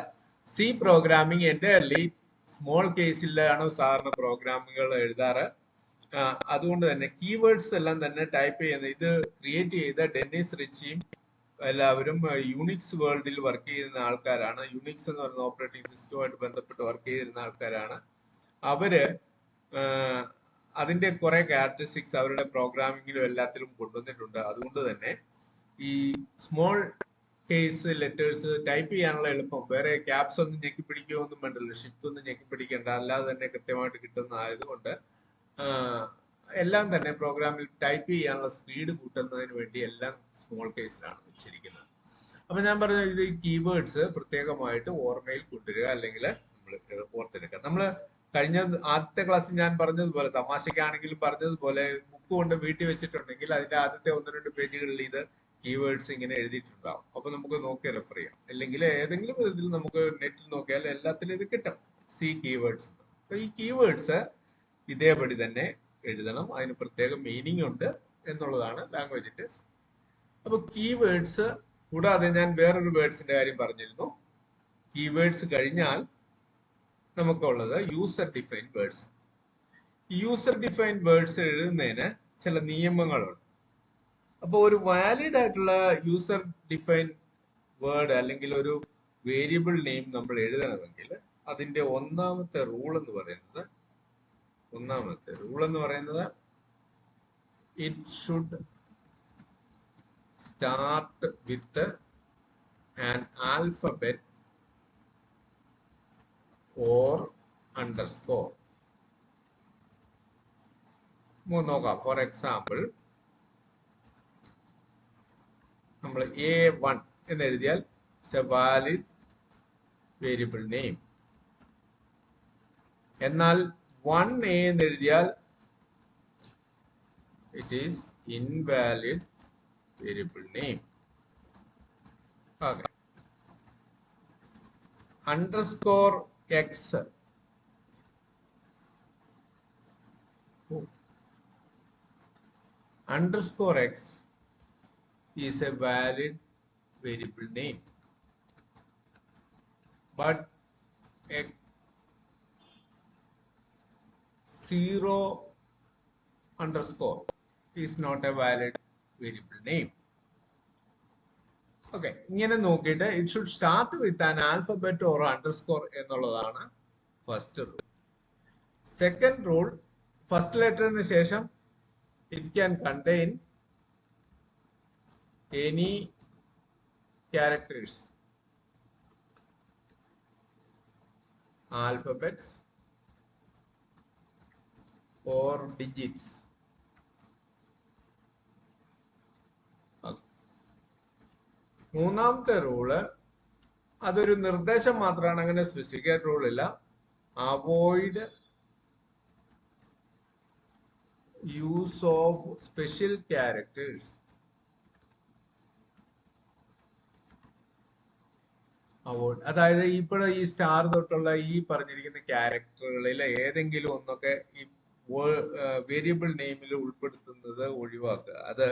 സി പ്രോഗ്രാമിംഗ് എൻ്റയർലി സ്മോൾ കേസിലാണ് സാധാരണ പ്രോഗ്രാമുകൾ എഴുതാറ്. അതുകൊണ്ട് തന്നെ കീവേഡ്സ് എല്ലാം തന്നെ ടൈപ്പ് ചെയ്യുന്നത്, ഇത് ക്രിയേറ്റ് ചെയ്ത ഡെന്നിസ് റിച്ചിയും എല്ലാവരും യൂണിക്സ് വേൾഡിൽ വർക്ക് ചെയ്യുന്ന ആൾക്കാരാണ്. യൂണിക്സ് എന്ന് പറയുന്ന ഓപ്പറേറ്റിംഗ് സിസ്റ്റവുമായിട്ട് ബന്ധപ്പെട്ട് വർക്ക് ചെയ്യുന്ന ആൾക്കാരാണ്. അവര് അതിന്റെ കുറെ ക്യാരക്ടറിസ്റ്റിക്സ് അവരുടെ പ്രോഗ്രാമിങ്ങിലും എല്ലാത്തിലും കൊണ്ടുവന്നിട്ടുണ്ട്. അതുകൊണ്ട് തന്നെ ഈ സ്മോൾ കേസ് ലെറ്റേഴ്സ് ടൈപ്പ് ചെയ്യാനുള്ള എളുപ്പം, വേറെ ക്യാപ്സ് ഒന്നും ഞെക്കി പിടിക്കുകയോ ഒന്നും വേണ്ടല്ലോ, ഷിഫ്റ്റ് ഒന്നും ഞെക്കി പിടിക്കേണ്ട, അല്ലാതെ തന്നെ കൃത്യമായിട്ട് കിട്ടുന്നതായതുകൊണ്ട് എല്ലാം തന്നെ പ്രോഗ്രാമിൽ ടൈപ്പ് ചെയ്യാനുള്ള സ്പീഡ് കൂട്ടുന്നതിന് വേണ്ടി എല്ലാം സ്മോൾ കേസിലാണ് വെച്ചിരിക്കുന്നത്. അപ്പൊ ഞാൻ പറഞ്ഞ ഇത് കീവേഡ്സ് പ്രത്യേകമായിട്ട് ഓർമ്മയിൽ കൊണ്ടുവരിക, അല്ലെങ്കിൽ നമ്മൾ ഓർത്തെടുക്കുക. നമ്മൾ കഴിഞ്ഞ ആദ്യത്തെ ക്ലാസ്സിൽ ഞാൻ പറഞ്ഞതുപോലെ, തമാശക്കാണെങ്കിലും പറഞ്ഞതുപോലെ, ബുക്ക് കൊണ്ട് വീട്ടിൽ വെച്ചിട്ടുണ്ടെങ്കിൽ അതിന്റെ ആദ്യത്തെ 1-2 പേജുകളിൽ ഇത് കീവേഡ്സ് ഇങ്ങനെ എഴുതിയിട്ടുണ്ടാവും. അപ്പൊ നമുക്ക് നോക്കി റെഫർ ചെയ്യാം. അല്ലെങ്കിൽ ഏതെങ്കിലും വിധത്തിൽ നമുക്ക് നെറ്റിൽ നോക്കിയാൽ എല്ലാത്തിലും ഇത് കിട്ടും, സി കീവേഡ്സ്. അപ്പൊ ഈ കീവേഡ്സ് ഇതേപടി തന്നെ എഴുതണം, അതിന് പ്രത്യേക മീനിങ് ഉണ്ട് എന്നുള്ളതാണ് ലാംഗ്വേജിന്റെ. അപ്പൊ കീവേഡ്സ് കൂടാതെ ഞാൻ വേറൊരു വേർഡ്സിന്റെ കാര്യം പറഞ്ഞിരുന്നു. കീവേഡ്സ് കഴിഞ്ഞാൽ നമുക്കുള്ളത് user defined words. User defined words എഴുതുന്നതിന് ചില നിയമങ്ങളുണ്ട്. അപ്പോൾ ഒരു വാലിഡ് ആയിട്ടുള്ള യൂസർ ഡിഫൈൻഡ് വേർഡ് അല്ലെങ്കിൽ ഒരു വേരിയബിൾ നെയിം നമ്മൾ എഴുതണമെങ്കിൽ അതിന്റെ ഒന്നാമത്തെ റൂൾ എന്ന് പറയുന്നത് it should start with an alphabet or underscore. നോക്കാം. ഫോർ എക്സാമ്പിൾ, നമ്മൾ A1 എന്ന് എഴുതിയാൽ it's A valid variable name. എന്നാൽ 1A എന്ന് എഴുതിയാൽ it is invalid variable name. Okay. Underscore X is a valid variable name, but a 0 underscore is not a valid variable name. Okay, ഇങ്ങനെ നോക്കിയിട്ട് it should start with an alphabet or underscore എന്നുള്ളതാണ് first rule. Second rule, first ലെറ്ററിന് ശേഷം it can contain any characters, alphabets or digits. മൂന്നാമത്തെ rule അതൊരു നിർദ്ദേശം മാത്രമാണ്, അങ്ങനെ സ്പെസിഫിക് ആയിട്ട് റൂൾ ഇല്ല. Avoid use of special characters. അതായത് ഇപ്പോൾ ഈ സ്റ്റാർ തൊട്ടുള്ള ഈ പറഞ്ഞിരിക്കുന്ന ക്യാരക്ടറുകളിൽ ഏതെങ്കിലും ഒന്നൊക്കെ ഈ വേരിയബിൾ നെയിമിൽ ഉൾപ്പെടുത്തുന്നത് ഒഴിവാക്കുക. അത്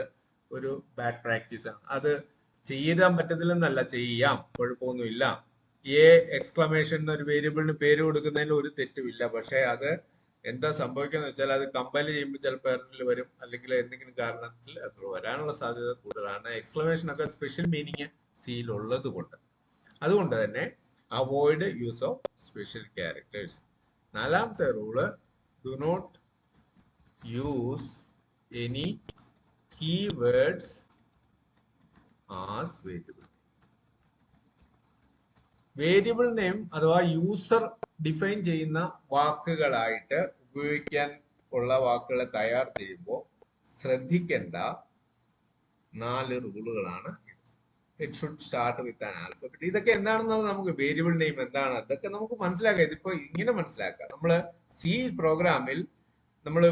ഒരു ബാഡ് പ്രാക്ടീസ് ആണ്. അത് ചെയ്യാൻ പറ്റത്തില്ലെന്നല്ല, ചെയ്യാം, കുഴപ്പമൊന്നുമില്ല. എക്സ്ക്ലമേഷൻ ഒരു വേരിയബിളിന് പേര് കൊടുക്കുന്നതിൽ ഒരു തെറ്റുമില്ല. പക്ഷെ അത് എന്താ സംഭവിക്കാന്ന് വെച്ചാൽ അത് കമ്പൈൽ ചെയ്യുമ്പോൾ ചിലപ്പോൾ എററിൽ വരും, അല്ലെങ്കിൽ എന്തെങ്കിലും കാരണത്തിൽ എറർ വരാനുള്ള സാധ്യത കൂടുതലാണ്. എക്സ്ക്ലമേഷൻ ഒക്കെ സ്പെഷ്യൽ മീനിങ് സിയിൽ ഉള്ളത് കൊണ്ട്. അതുകൊണ്ട് തന്നെ avoid use of special characters. നാലാമത്തെ rule, do not use any keywords as variable. Variable name അഥവാ യൂസർ ഡിഫൈൻ ചെയ്യുന്ന വാക്കുകളായിട്ട് ഉപയോഗിക്കാൻ ഉള്ള വാക്കുകളെ തയ്യാർ ചെയ്യുമ്പോൾ ശ്രദ്ധിക്കേണ്ട 4 റൂളുകളാണ്. It should start with an alphabet. ഇതൊക്കെ എന്താണെന്നത് നമുക്ക് വേരിയബിൾ നെയിം എന്താണ് അതൊക്കെ നമുക്ക് മനസ്സിലാക്കാം. ഇതിപ്പോ ഇങ്ങനെ മനസ്സിലാക്കാം. നമ്മള് സി പ്രോഗ്രാമിൽ നമ്മൾ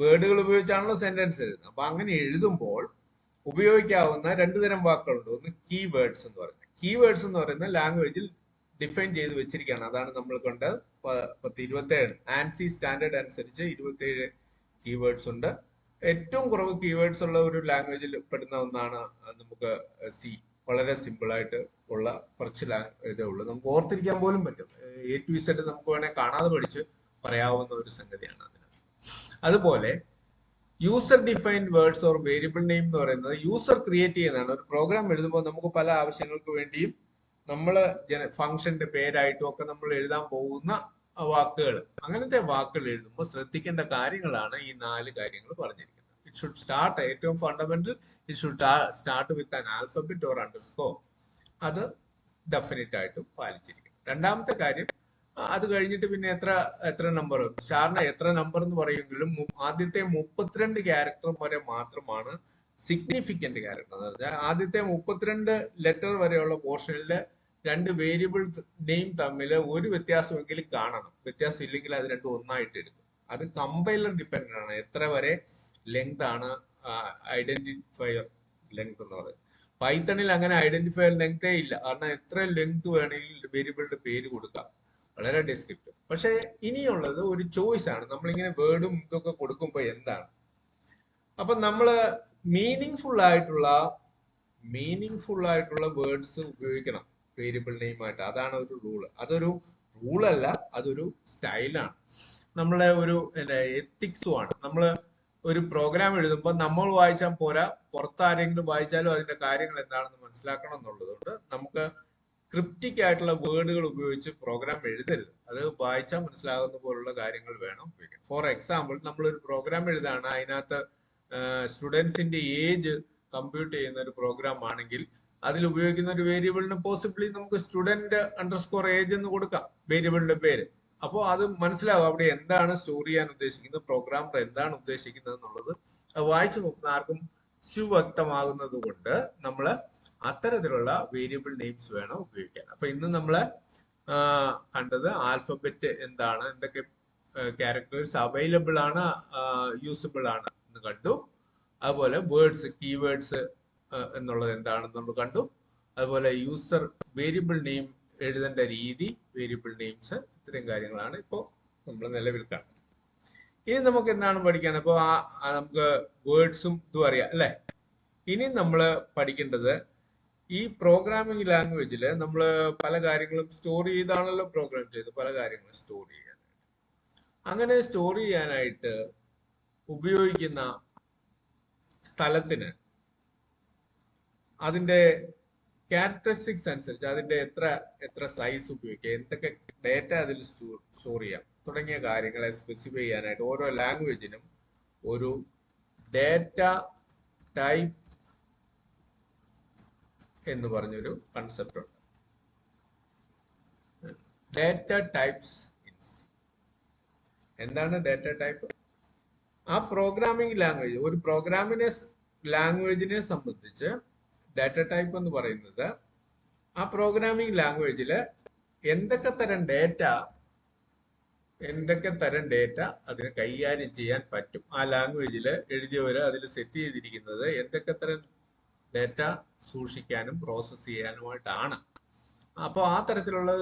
വേർഡുകൾ ഉപയോഗിച്ചാണല്ലോ സെന്റൻസ് എഴുതുന്നത്. അപ്പൊ അങ്ങനെ എഴുതുമ്പോൾ ഉപയോഗിക്കാവുന്ന 2 തരം വാക്കുകളുണ്ട്. ഒന്ന് കീവേഡ്സ് എന്ന് പറയുന്നത്. കീവേഡ്സ് എന്ന് പറയുന്ന ലാംഗ്വേജിൽ ഡിഫൈൻ ചെയ്ത് വെച്ചിരിക്കുകയാണ്. അതാണ് നമ്മൾ കണ്ട 27 ആൻസി സ്റ്റാൻഡേർഡ് അനുസരിച്ച് 27 കീവേഡ്സ് ഉണ്ട്. ഏറ്റവും കുറവ് കീവേഡ്സ് ഉള്ള ഒരു ലാംഗ്വേജിൽ പെടുന്ന ഒന്നാണ് നമുക്ക് സി. വളരെ സിമ്പിൾ ആയിട്ട് ഉള്ള കുറച്ച് ഇതേ ഉള്ളൂ. നമുക്ക് ഓർത്തിരിക്കാൻ പോലും പറ്റും. A to Z നമുക്ക് വേണേൽ കാണാതെ പഠിച്ച് പറയാവുന്ന ഒരു സംഗതിയാണ് അതിന്. അതുപോലെ user defined words or variable name എന്ന് പറയുന്നത് യൂസർ ക്രിയേറ്റ് ചെയ്യുന്നതാണ്. ഒരു പ്രോഗ്രാം എഴുതുമ്പോൾ നമുക്ക് പല ആവശ്യങ്ങൾക്ക് വേണ്ടിയും നമ്മൾ ഫംഗ്ഷന്റെ പേരായിട്ടും ഒക്കെ നമ്മൾ എഴുതാൻ പോകുന്ന വാക്കുകൾ, അങ്ങനത്തെ വാക്കുകൾ എഴുതുമ്പോൾ ശ്രദ്ധിക്കേണ്ട കാര്യങ്ങളാണ് ഈ 4 കാര്യങ്ങൾ പറഞ്ഞിരിക്കുന്നത്. ഇറ്റ് ഷുഡ് സ്റ്റാർട്ട്, ഏറ്റവും fundamental, it should start with an alphabet or underscore. അത് ഡെഫിനറ്റ് ആയിട്ടും പാലിച്ചിരിക്കും. രണ്ടാമത്തെ കാര്യം, അത് കഴിഞ്ഞിട്ട് പിന്നെ എത്ര നമ്പർ, സ്റ്റാറിന് എത്ര നമ്പർ എന്ന് പറയുമെങ്കിലും ആദ്യത്തെ 32 ക്യാരക്ടർ വരെ മാത്രമാണ് സിഗ്നിഫിക്കന്റ് ക്യാരക്ടർ. എന്ന് പറഞ്ഞാൽ ആദ്യത്തെ 32 ലെറ്റർ വരെയുള്ള പോർഷനിൽ 2 വേരിയബിൾ നെയിം തമ്മിൽ ഒരു വ്യത്യാസമെങ്കിലും കാണണം. വ്യത്യാസം ഇല്ലെങ്കിൽ അത് രണ്ടും ഒന്നായിട്ട് എടുക്കും. അത് കമ്പൈലർ ഡിപ്പെൻഡന്റ് ആണ്. എത്ര വരെ ലെങ്ത് ആണ് ഐഡന്റിഫയർ ലെങ്ത് എന്ന് പറയുന്നത്. പൈത്തണിൽ അങ്ങനെ ഐഡന്റിഫയർ ലെങ്തേ ഇല്ല. കാരണം എത്ര ലെങ്ത് വേണമെങ്കിലും വേരിയബിളിന്റെ പേര് കൊടുക്കാം. വളരെ ഡിസ്ക്രിപ്റ്റീവ്. പക്ഷെ ഇനിയുള്ളത് ഒരു ചോയ്സ് ആണ്. നമ്മളിങ്ങനെ വേർഡും ഇതൊക്കെ കൊടുക്കുമ്പോൾ എന്താണ്, അപ്പൊ നമ്മള് മീനിങ് ഫുൾ ആയിട്ടുള്ള വേർഡ്സ് ഉപയോഗിക്കണം വേരിയബിൾ നെയിമായിട്ട്. അതാണ് ഒരു റൂള്. അതൊരു റൂളല്ല, അതൊരു സ്റ്റൈലാണ്. നമ്മളെ ഒരു എത്തിക്സും ആണ്. നമ്മള് ഒരു പ്രോഗ്രാം എഴുതുമ്പോൾ നമ്മൾ വായിച്ചാൽ പോരാ, പുറത്താരെങ്കിലും വായിച്ചാലും അതിന്റെ കാര്യങ്ങൾ എന്താണെന്ന് മനസ്സിലാക്കണം എന്നുള്ളതുകൊണ്ട് നമുക്ക് ക്രിപ്റ്റിക് ആയിട്ടുള്ള വേർഡുകൾ ഉപയോഗിച്ച് പ്രോഗ്രാം എഴുതരുത്. അത് വായിച്ചാൽ മനസ്സിലാകുന്ന പോലുള്ള കാര്യങ്ങൾ വേണം ഉപയോഗിക്കാൻ. ഫോർ എക്സാമ്പിൾ, നമ്മളൊരു പ്രോഗ്രാം എഴുതാണ്, അതിനകത്ത് സ്റ്റുഡൻസിന്റെ ഏജ് കമ്പ്യൂട്ട് ചെയ്യുന്ന ഒരു പ്രോഗ്രാം ആണെങ്കിൽ അതിൽ ഉപയോഗിക്കുന്ന ഒരു വേരിയബിളിന് പോസിബിളി നമുക്ക് സ്റ്റുഡന്റ് അണ്ടർസ്കോർ ഏജ് എന്ന് കൊടുക്കാം, വേരിയബിളിന്റെ പേര്. അപ്പോൾ അത് മനസ്സിലാവും അവിടെ എന്താണ് സ്റ്റോർ ചെയ്യാൻ ഉദ്ദേശിക്കുന്നത്, പ്രോഗ്രാമർ എന്താണ് ഉദ്ദേശിക്കുന്നത് എന്നുള്ളത് വായിച്ചു നോക്കുന്ന ആർക്കും സുവ്യക്തമാകുന്നത് കൊണ്ട് നമ്മൾ അത്തരത്തിലുള്ള വേരിയബിൾ നെയിംസ് വേണം ഉപയോഗിക്കാൻ. അപ്പൊ ഇന്ന് നമ്മള് കണ്ടത് ആൽഫബറ്റ് എന്താണ്, എന്തൊക്കെ ക്യാരക്ടേഴ്സ് അവൈലബിൾ ആണ്, യൂസബിൾ ആണ് എന്ന് കണ്ടു. അതുപോലെ വേർഡ്സ്, കീവേഡ്സ് എന്നുള്ളത് എന്താണെന്ന് നമ്മൾ കണ്ടു. അതുപോലെ യൂസർ വേരിയബിൾ നെയിം എഴുതേണ്ട രീതി, വേരിയബിൾ നെയിംസ്, ഇത്രയും കാര്യങ്ങളാണ് ഇപ്പോൾ നമ്മൾ നിലവിൽ കാണുന്നത്. ഇനി നമുക്ക് എന്താണ് പഠിക്കാൻ? അപ്പോൾ നമുക്ക് വേർഡ്സും ഇതും അറിയാം അല്ലെ. ഇനി നമ്മൾ പഠിക്കേണ്ടത് ഈ പ്രോഗ്രാമിംഗ് ലാംഗ്വേജിൽ നമ്മൾ പല കാര്യങ്ങളും സ്റ്റോർ ചെയ്താണല്ലോ പ്രോഗ്രാം ചെയ്ത് പല കാര്യങ്ങളും സ്റ്റോർ ചെയ്യാനായിട്ട്. അങ്ങനെ സ്റ്റോർ ചെയ്യാനായിട്ട് ഉപയോഗിക്കുന്ന സ്ഥലത്തിന് അതിന്റെ ക്യാരക്ടറിസ്റ്റിക്സ് അനുസരിച്ച് അതിന്റെ എത്ര സൈസ് ഉപയോഗിക്കുക, എന്തൊക്കെ ഡേറ്റ അതിൽ സ്റ്റോർ ചെയ്യാം തുടങ്ങിയ കാര്യങ്ങളെ സ്പെസിഫൈ ചെയ്യാനായിട്ട് ഓരോ ലാംഗ്വേജിനും ഒരു ഡേറ്റ ടൈപ്പ് എന്ന് പറഞ്ഞൊരു കൺസെപ്റ്റ് ഉണ്ട്. Data types. എന്താണ് ഡേറ്റ ടൈപ്പ്? ആ പ്രോഗ്രാമിംഗ് ലാംഗ്വേജ്, ഒരു ലാംഗ്വേജിനെ സംബന്ധിച്ച് ഡാറ്റ ടൈപ്പ് എന്ന് പറയുന്നത് ആ പ്രോഗ്രാമിംഗ് ലാംഗ്വേജിൽ എന്തൊക്കെ തരം ഡേറ്റ അതിന് കൈകാര്യം ചെയ്യാൻ പറ്റും. ആ ലാംഗ്വേജിൽ എഴുതിയവര് അതിൽ സെറ്റ് ചെയ്തിരിക്കുന്നത് എന്തൊക്കെ തരം ഡേറ്റ സൂക്ഷിക്കാനും പ്രോസസ് ചെയ്യാനുമായിട്ടാണ്. അപ്പോൾ ആ തരത്തിലുള്ള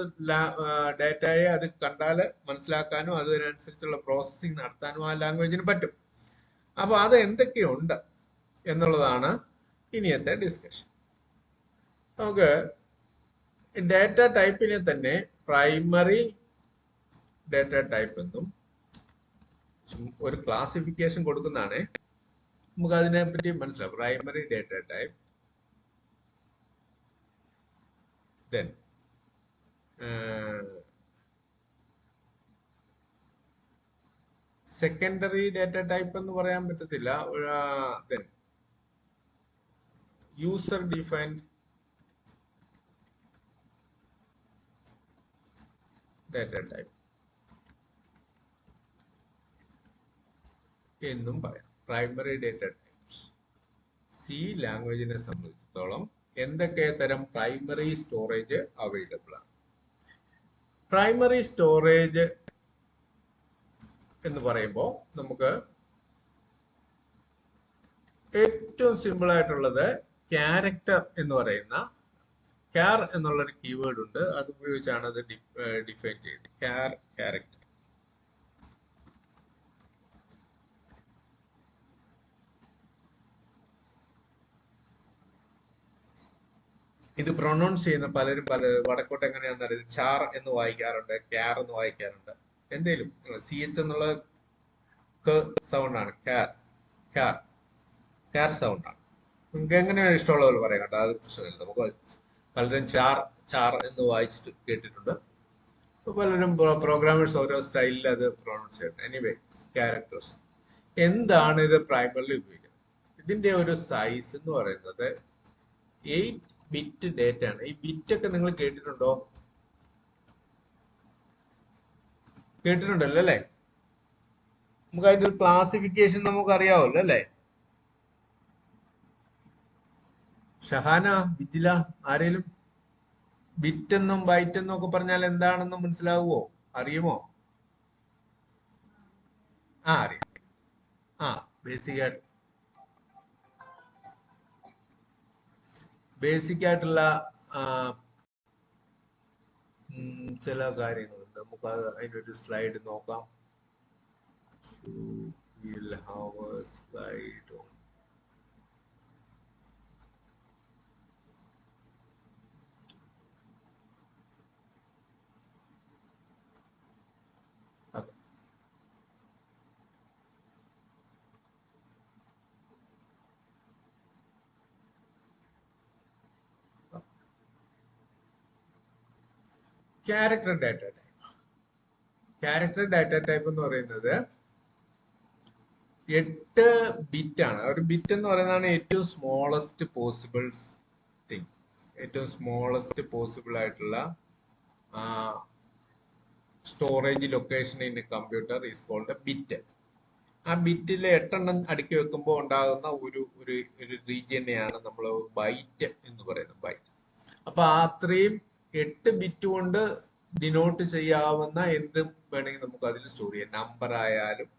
ഡേറ്റയെ അത് കണ്ടാൽ മനസ്സിലാക്കാനും അതിനനുസരിച്ചുള്ള പ്രോസസ്സിങ് നടത്താനും ആ ലാംഗ്വേജിന് പറ്റും. അപ്പൊ അത് എന്തൊക്കെയുണ്ട് എന്നുള്ളതാണ് ഇനിയത്തെ ഡിസ്കഷൻ. നമുക്ക് ഡേറ്റ ടൈപ്പിനെ തന്നെ പ്രൈമറി ഡേറ്റ ടൈപ്പ് എന്നും ഒരു ക്ലാസിഫിക്കേഷൻ കൊടുക്കുന്നതാണ്. നമുക്ക് അതിനെ പറ്റി മനസ്സിലാവും. Primary data type, then secondary data type എന്ന് പറയാൻ പറ്റത്തില്ല. യൂസർ ഡിഫൈൻഡ് ഡാറ്റ ടൈപ്പ് എന്നും പറയാം. Primary data types. സി ലാംഗ്വേജിനെ സംബന്ധിച്ചിടത്തോളം എന്തൊക്കെ തരം പ്രൈമറി സ്റ്റോറേജ് അവൈലബിൾ ആണ്? പ്രൈമറി സ്റ്റോറേജ് എന്ന് പറയുമ്പോൾ നമുക്ക് ഏറ്റവും സിമ്പിൾ ആയിട്ടുള്ളത് ക്യാരക്ടർ എന്ന് പറയുന്ന ക്യാർ എന്നുള്ളൊരു കീവേഡ് ഉണ്ട്. അത് ഉപയോഗിച്ചാണ് അത് ഡിഫൈൻ ചെയ്യുന്നത്. ക്യാരക്ടർ. ഇത് പ്രൊനൗൺസ് ചെയ്യുന്ന പലരും വടക്കോട്ട് എങ്ങനെയാണെന്ന് അറിയാം. ചാർ എന്ന് വായിക്കാറുണ്ട്, ക്യാർ എന്ന് വായിക്കാറുണ്ട്. എന്തേലും CH എന്നുള്ള സൗണ്ട് ആണ്. ക്യാർ സൗണ്ട് ആണ്. നിങ്ങൾക്ക് എങ്ങനെയാണ് ഇഷ്ടമുള്ള പോലെ പറയാം കേട്ടോ, അത് പ്രശ്നമില്ല. നമുക്ക് പലരും ചാർ എന്ന് വായിച്ചിട്ട് കേട്ടിട്ടുണ്ട്. പലരും പ്രോഗ്രാമേഴ്സ് ഓരോ സ്റ്റൈലിൽ അത് പ്രൊനൗൺസ് ചെയ്യണം. എനിവേ, ക്യാരക്ടേഴ്സ് എന്താണ് ഇത് പ്രൈമറിലി ഉപയോഗിക്കുന്നത്? ഇതിന്റെ ഒരു സൈസ് എന്ന് പറയുന്നത് 8 ബിറ്റ് ഡേറ്റ ആണ്. ഈ ബിറ്റ് ഒക്കെ നിങ്ങൾ കേട്ടിട്ടുണ്ടോ? കേട്ടിട്ടുണ്ടല്ലോ അല്ലേ? നമുക്ക് അതിന്റെ ഒരു ക്ലാസിഫിക്കേഷൻ നമുക്ക് അറിയാവല്ലോ അല്ലേ? ഷഹാന, ബിജില, ആരേലും ബിറ്റ് എന്നും ബൈറ്റ് എന്നും ഒക്കെ പറഞ്ഞാൽ എന്താണെന്ന് മനസ്സിലാവുമോ? അറിയുമോ? അറിയാം. ബേസിക് ആയിട്ടുള്ള ചില കാര്യങ്ങളുണ്ട്. നമുക്ക് അതിന്റെ ഒരു സ്ലൈഡ് നോക്കാം. We'll have a slide on. Character data type. Character data type എന്ന് പറയുന്നത് 8 ബിറ്റ് ആണ്. ഒരു ബിറ്റ് എന്ന് പറയുന്നതാണ് ഏറ്റവും സ്മോളസ്റ്റ് പോസിബിൾ തിങ്. ഏറ്റവും സ്മോളസ്റ്റ് പോസിബിൾ ആയിട്ടുള്ള storage location in computer is called bit. ആ ബിറ്റിൽ 8 എണ്ണം അടുക്കി വെക്കുമ്പോൾ ഉണ്ടാകുന്ന ഒരു റീജിയനെയാണ് നമ്മൾ ബൈറ്റ് എന്ന് പറയുന്നത്. ബൈറ്റ്. അപ്പൊ അത്രയും 8 ബിറ്റ് കൊണ്ട് ഡിനോട്ട് ചെയ്യാവുന്ന എന്ത് വേണമെങ്കിൽ നമുക്ക് അതിൽ സ്റ്റോർ ചെയ്യാം. നമ്പർ ആയാലും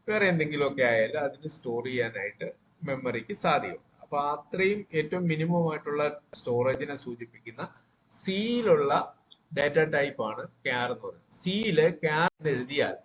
വേറെ എന്തെങ്കിലുമൊക്കെ ആയാലും അതിന് സ്റ്റോർ ചെയ്യാനായിട്ട് മെമ്മറിക്ക് സാധ്യതയുണ്ട്. അപ്പൊ അത്രയും ഏറ്റവും മിനിമം ആയിട്ടുള്ള സ്റ്റോറേജിനെ സൂചിപ്പിക്കുന്ന സിയിലുള്ള ഡാറ്റ ടൈപ്പ് ആണ് ക്യാർ എന്ന് പറയുന്നത്. സിയില് ക്യാർ എന്ന് എഴുതിയാൽ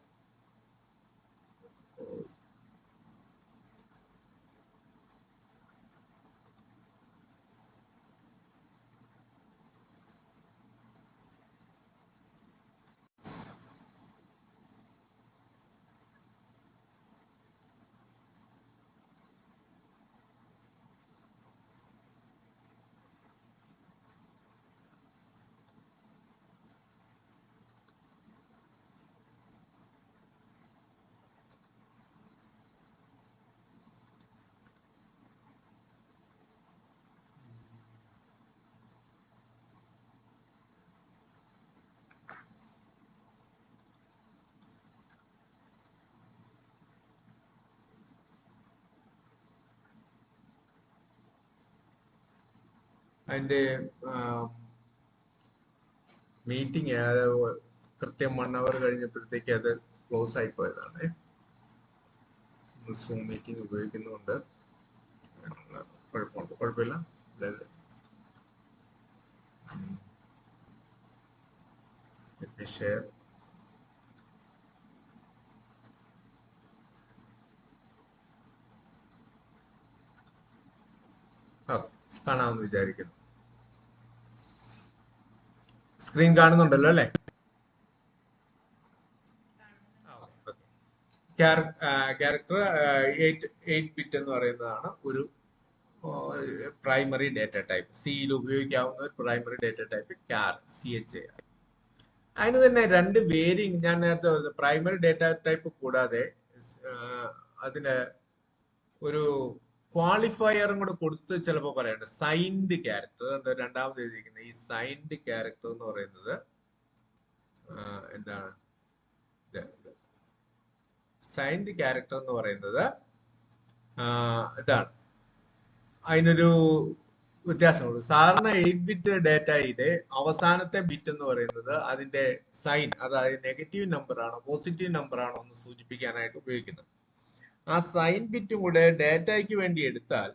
അതിന്റെ മീറ്റിംഗ് കൃത്യം 1 അവർ കഴിഞ്ഞപ്പോഴത്തേക്ക് അത് ക്ലോസ് ആയി പോയതാണ്. സൂം മീറ്റിംഗ് ഉപയോഗിക്കുന്നുണ്ട്. കുഴപ്പമില്ല. ഷെയർ. കാണാമെന്ന് വിചാരിക്കുന്നു. സ്ക്രീൻ കാണുന്നുണ്ടല്ലോ അല്ലേ? ക്യാരക്ടർ 8 ബിറ്റ് എന്ന് പറയുന്നതാണ് ഒരു പ്രൈമറി ഡാറ്റ ടൈപ്പ്. സിയിൽ ഉപയോഗിക്കാവുന്ന ഒരു പ്രൈമറി ഡാറ്റ ടൈപ്പ് ക്യാർ, CHAR. അതിന് തന്നെ 2 വേരിയന്റ് ഞാൻ നേരത്തെ പറഞ്ഞത്. പ്രൈമറി ഡാറ്റ ടൈപ്പ് കൂടാതെ അതിന് ഒരു ക്വാളിഫയറും കൂടെ കൊടുത്ത് ചിലപ്പോൾ പറയണ്ട സൈൻഡ് ക്യാരക്ടർ രണ്ടാമത് എഴുതിയിരിക്കുന്നത്. ഈ സൈൻഡ് ക്യാരക്ടർ എന്ന് പറയുന്നത് എന്താണ്? സൈൻഡ് ക്യാരക്ടർ എന്ന് പറയുന്നത് ഇതാണ്. അതിനൊരു വ്യത്യാസമുള്ളൂ. സാധാരണ 8-ബിറ്റ് ഡാറ്റയുടെ അവസാനത്തെ ബിറ്റ് എന്ന് പറയുന്നത് അതിന്റെ സൈൻ, അതായത് നെഗറ്റീവ് നമ്പർ ആണോ പോസിറ്റീവ് നമ്പർ ആണോ എന്ന് സൂചിപ്പിക്കാനായിട്ട് ഉപയോഗിക്കുന്നത്. ആ സൈൻ ബിറ്റും കൂടെ ഡാറ്റയ്ക്ക് വേണ്ടി എടുത്താൽ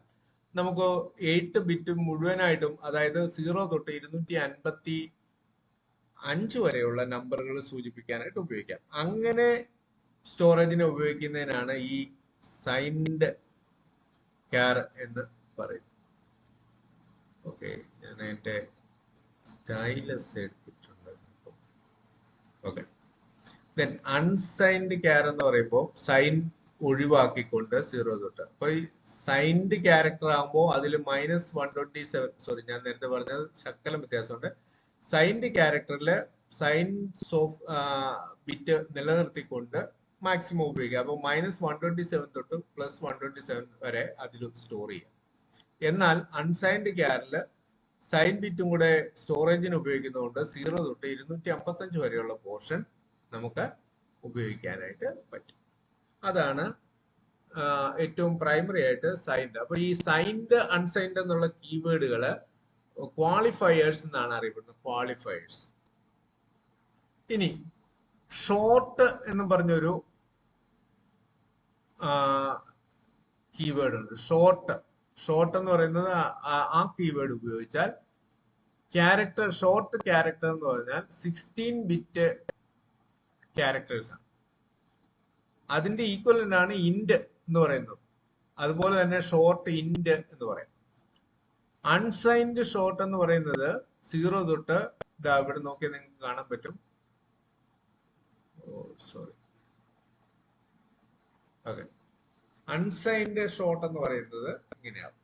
നമുക്ക് 8 ബിറ്റ് മുഴുവനായിട്ടും, അതായത് 0 തൊട്ട് 255 വരെയുള്ള നമ്പറുകൾ സൂചിപ്പിക്കാനായിട്ട് ഉപയോഗിക്കാം. അങ്ങനെ സ്റ്റോറേജിനെ ഉപയോഗിക്കുന്നതിനാണ് ഈ സൈൻഡ് ക്യാർ എന്ന് പറയുന്നത്. ഓക്കെ, ഞാൻ എൻ്റെ സ്റ്റൈലസ് എടുത്തിട്ടുണ്ട്. ഓക്കെ, ദെൻ അൺസൈൻഡ് ക്യാർ എന്ന് പറയുമ്പോൾ സൈൻ ഒഴിവാക്കിക്കൊണ്ട് 0 തൊട്ട്. അപ്പൊ ഈ സൈൻഡ് ക്യാരക്ടർ ആകുമ്പോൾ അതിൽ -127, സോറി ഞാൻ നേരത്തെ പറഞ്ഞത് ശകലം വ്യത്യാസമുണ്ട്. സൈൻഡ് ക്യാരക്ടറിൽ സൈൻസ് ഓഫ് ബിറ്റ് നിലനിർത്തിക്കൊണ്ട് മാക്സിമം ഉപയോഗിക്കുക. അപ്പോൾ -127 തൊട്ട് +127 വരെ അതിൽ സ്റ്റോർ ചെയ്യാം. എന്നാൽ അൺസൈൻഡ് ക്യാരിൽ സൈൻ ബിറ്റും കൂടെ സ്റ്റോറേജിന് ഉപയോഗിക്കുന്നതുകൊണ്ട് 0 തൊട്ട് 255 വരെയുള്ള പോർഷൻ നമുക്ക് ഉപയോഗിക്കാനായിട്ട് പറ്റും. അതാണ് ഏറ്റവും പ്രൈമറി ആയിട്ട് സൈൻഡ്. അപ്പൊ ഈ സൈൻഡ് അൺസൈൻഡ് എന്നുള്ള കീവേഡുകൾ ക്വാളിഫയേഴ്സ് എന്നാണ് അറിയപ്പെടുന്നത്. ക്വാളിഫയേഴ്സ്. ഇനി ഷോർട്ട് എന്ന് പറഞ്ഞൊരു കീവേഡ് ഉണ്ട്. ഷോർട്ട് എന്ന് പറയുന്നത് ആ കീവേഡ് ഉപയോഗിച്ചാൽ ക്യാരക്ടർ, ഷോർട്ട് ക്യാരക്ടർ എന്ന് പറഞ്ഞാൽ 16-ബിറ്റ് ക്യാരക്ടേഴ്സ് ആണ്. അതിന്റെ ഈക്വലന്റ് ആണ് ഇന്റ് എന്ന് പറയുന്നത്. അതുപോലെ തന്നെ ഷോർട്ട് ഇന്റ് എന്ന് പറയും. അൺസൈൻഡ് ഷോർട്ട് എന്ന് പറയുന്നത് 0 തൊട്ട് ഇവിടെ നോക്കിയാൽ നിങ്ങൾക്ക് കാണാൻ പറ്റും. സോറി, ഓക്കെ, അൺസൈൻഡ് ഷോർട്ട് എന്ന് പറയുന്നത് ഇങ്ങനെയാണ്.